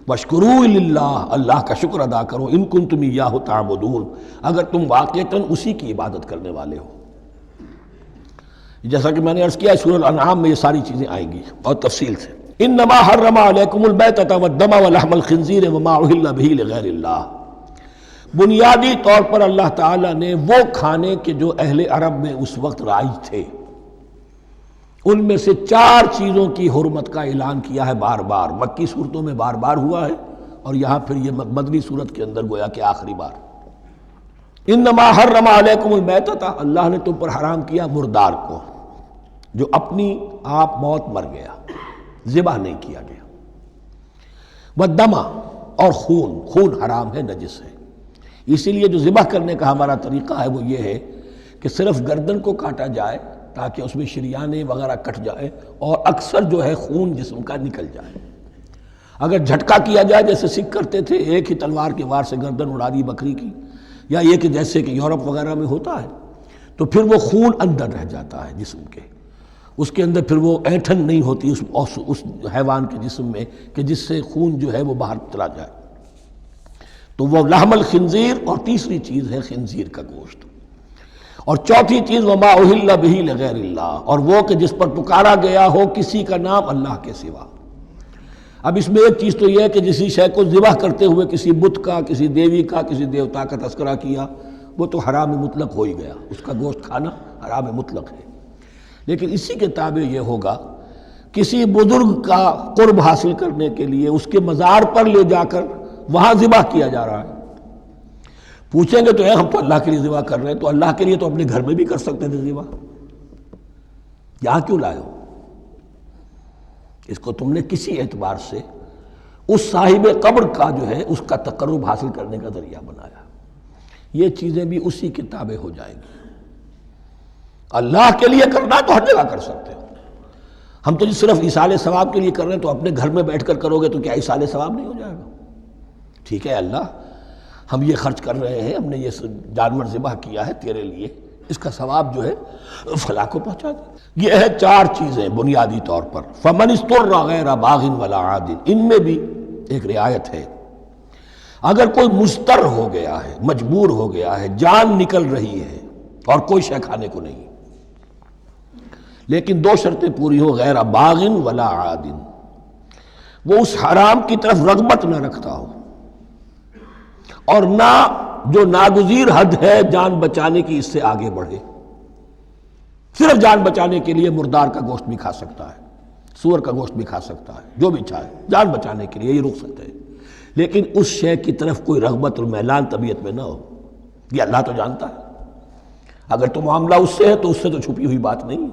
واشکروا للہ، اللہ کا شکر ادا کرو، ان کنتم ایاہ تعبدون، اگر تم واقعتاً اسی کی عبادت کرنے والے ہو. جیسا کہ میں نے عرض کیا سورہ الانعام میں یہ ساری چیزیں آئیں گی اور تفصیل سے. انما حرم علیکم المیتۃ والدم ولحم الخنزیر وما اہل بہ لغیر اللہ، بنیادی طور پر اللہ تعالیٰ نے وہ کھانے کے جو اہل عرب میں اس وقت رائج تھے ان میں سے 4 چیزوں کی حرمت کا اعلان کیا ہے بار بار. مکی صورتوں میں بار بار ہوا ہے اور یہاں پھر یہ مدنی صورت کے اندر گویا کہ آخری بار. انما حرم علیکم المیتۃ، اللہ نے تم پر حرام کیا مردار کو، جو اپنی آپ موت مر گیا، ذبح نہیں کیا گیا، والدم، اور خون حرام ہے، نجس ہے۔ اسی لیے جو ذبح کرنے کا ہمارا طریقہ ہے وہ یہ ہے کہ صرف گردن کو کاٹا جائے تاکہ اس میں شریانے وغیرہ کٹ جائے اور اکثر جو ہے خون جسم کا نکل جائے۔ اگر جھٹکا کیا جائے جیسے سکھ کرتے تھے، ایک ہی تلوار کے وار سے گردن اڑا دی بکری کی، یا یہ کہ جیسے کہ یورپ وغیرہ میں ہوتا ہے، تو پھر وہ خون اندر رہ جاتا ہے جسم کے، اس کے اندر پھر وہ اینٹھن نہیں ہوتی اس حیوان کے جسم میں کہ جس سے خون جو ہے وہ باہر چلا جائے۔ تو وہ لحم الخنزیر، اور تیسری چیز ہے خنزیر کا گوشت، اور چوتھی چیز وما اہل بہ لغیر اللہ، اور وہ کہ جس پر پکارا گیا ہو کسی کا نام اللہ کے سوا۔ اب اس میں ایک چیز تو یہ ہے کہ جسی شے کو ذبح کرتے ہوئے کسی بت کا، کسی دیوی کا، کسی دیوتا کا تذکرہ کیا، وہ تو حرام مطلق ہو ہی گیا، اس کا گوشت کھانا حرام مطلق ہے۔ لیکن اسی کے تابع یہ ہوگا کسی بزرگ کا قرب حاصل کرنے کے لیے اس کے مزار پر لے جا کر وہاں ذبح کیا جا رہا ہے۔ پوچھیں گے تو ہم تو اللہ کے لیے ذبح کر رہے ہیں، تو اللہ کے لیے تو اپنے گھر میں بھی کر سکتے تھے ذبح، یہاں کیوں لائے ہو؟ اس کو تم نے کسی اعتبار سے اس صاحب قبر کا جو ہے اس کا تقرب حاصل کرنے کا ذریعہ بنایا۔ یہ چیزیں بھی اسی کی تابع ہو جائیں گی۔ اللہ کے لیے کرنا تو ہر جگہ کر سکتے ہو، ہم تو صرف ایصال ثواب کے لیے کر رہے ہیں، تو اپنے گھر میں بیٹھ کر کرو گے تو کیا ایصال ثواب نہیں ہو جائے گا؟ ٹھیک ہے اللہ، ہم یہ خرچ کر رہے ہیں، ہم نے یہ جانور ذبح کیا ہے تیرے لیے، اس کا ثواب جو ہے فلاں کو پہنچا دے۔ یہ ہے چار چیزیں بنیادی طور پر۔ فمن اضطر غیر باغ ولا عاد، ان میں بھی ایک رعایت ہے، اگر کوئی مضطر ہو گیا ہے، مجبور ہو گیا ہے، جان نکل رہی ہے اور کوئی شے کھانے کو نہیں، لیکن دو شرطیں پوری ہو، غیر باغ ولا عاد، وہ اس حرام کی طرف رغبت نہ رکھتا ہو، اور نہ جو ناگزیر حد ہے جان بچانے کی اس سے آگے بڑھے۔ صرف جان بچانے کے لیے مردار کا گوشت بھی کھا سکتا ہے، سور کا گوشت بھی کھا سکتا ہے، جو بھی چاہے جان بچانے کے لیے یہ رک سکتے ہیں، لیکن اس شے کی طرف کوئی رغبت اور میلان طبیعت میں نہ ہو۔ یہ اللہ تو جانتا ہے، اگر تو معاملہ اس سے ہے تو اس سے تو چھپی ہوئی بات نہیں ہے،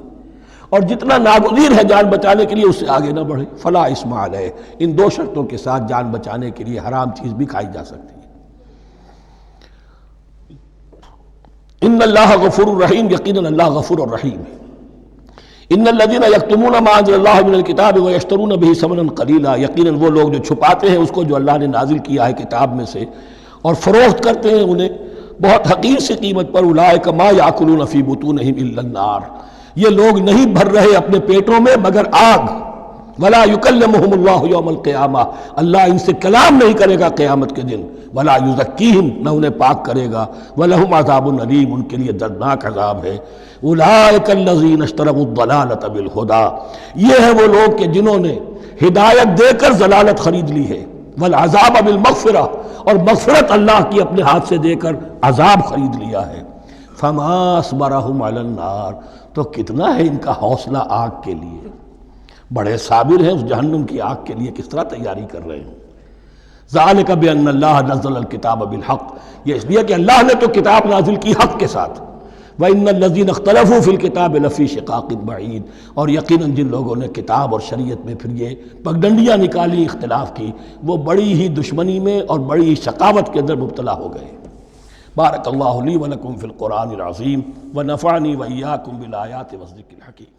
اور جتنا ناگزیر ہے جان بچانے کے لیے اس سے آگے نہ بڑھے۔ فلا اسم علیہ، ان دو شرطوں کے ساتھ جان بچانے کے لیے حرام چیز بھی کھائی جا سکتی ہے۔ ان اللہ غفور الرحیم، یقیناً اللہ غفور الرحیم ہے۔ ان الذین یکتمون ما انزل اللہ من الکتاب ویشترون بہ ثمنا قلیلا، یقیناً وہ لوگ جو چھپاتے ہیں اس کو جو اللہ نے نازل کیا ہے کتاب میں سے اور فروخت کرتے ہیں انہیں بہت حقیر سی قیمت پر، اولئک ما یاکلون فی بطونہم الا النار، یہ لوگ نہیں بھر رہے اپنے پیٹوں میں مگر آگ۔ ولا یکلمہم اللہ یوم القیامہ، اللہ ان سے کلام نہیں کرے گا قیامت کے دن۔ ولا یزکیہم، نہ انہیں پاک کرے گا۔ ولہم عذاب علیم، ان کے لیے دردناک عذاب ہے۔ اولئک الذین اشتروا الضلالۃ بالہدی، یہ ہے وہ لوگ کہ جنہوں نے ہدایت دے کر ضلالت خرید لی ہے۔ والعذاب بالمغفرہ، اور مغفرت اللہ کی اپنے ہاتھ سے دے کر عذاب خرید لیا ہے۔ فما اصبرہم علی النار، تو کتنا ہے ان کا حوصلہ آگ کے لیے، بڑے صابر ہیں اس جہنم کی آگ کے لیے، کس طرح تیاری کر رہے ہیں۔ ذالک بان اللہ نزل الکتاب بالحق، یہ اس لیے کہ اللہ نے تو کتاب نازل کی حق کے ساتھ۔ وان الذین اختلفوا فی الکتاب لفی شقاق بعید، اور یقیناً جن لوگوں نے کتاب اور شریعت میں پھر یہ پگڈنڈیاں نکالی، اختلاف کی، وہ بڑی ہی دشمنی میں اور بڑی ہی شقاوت کے اندر مبتلا ہو گئے۔ بارک اللہ لی ولکم فی القرآن العظیم ونفعنی وإیاکم بالآیات والذکر الحکیم۔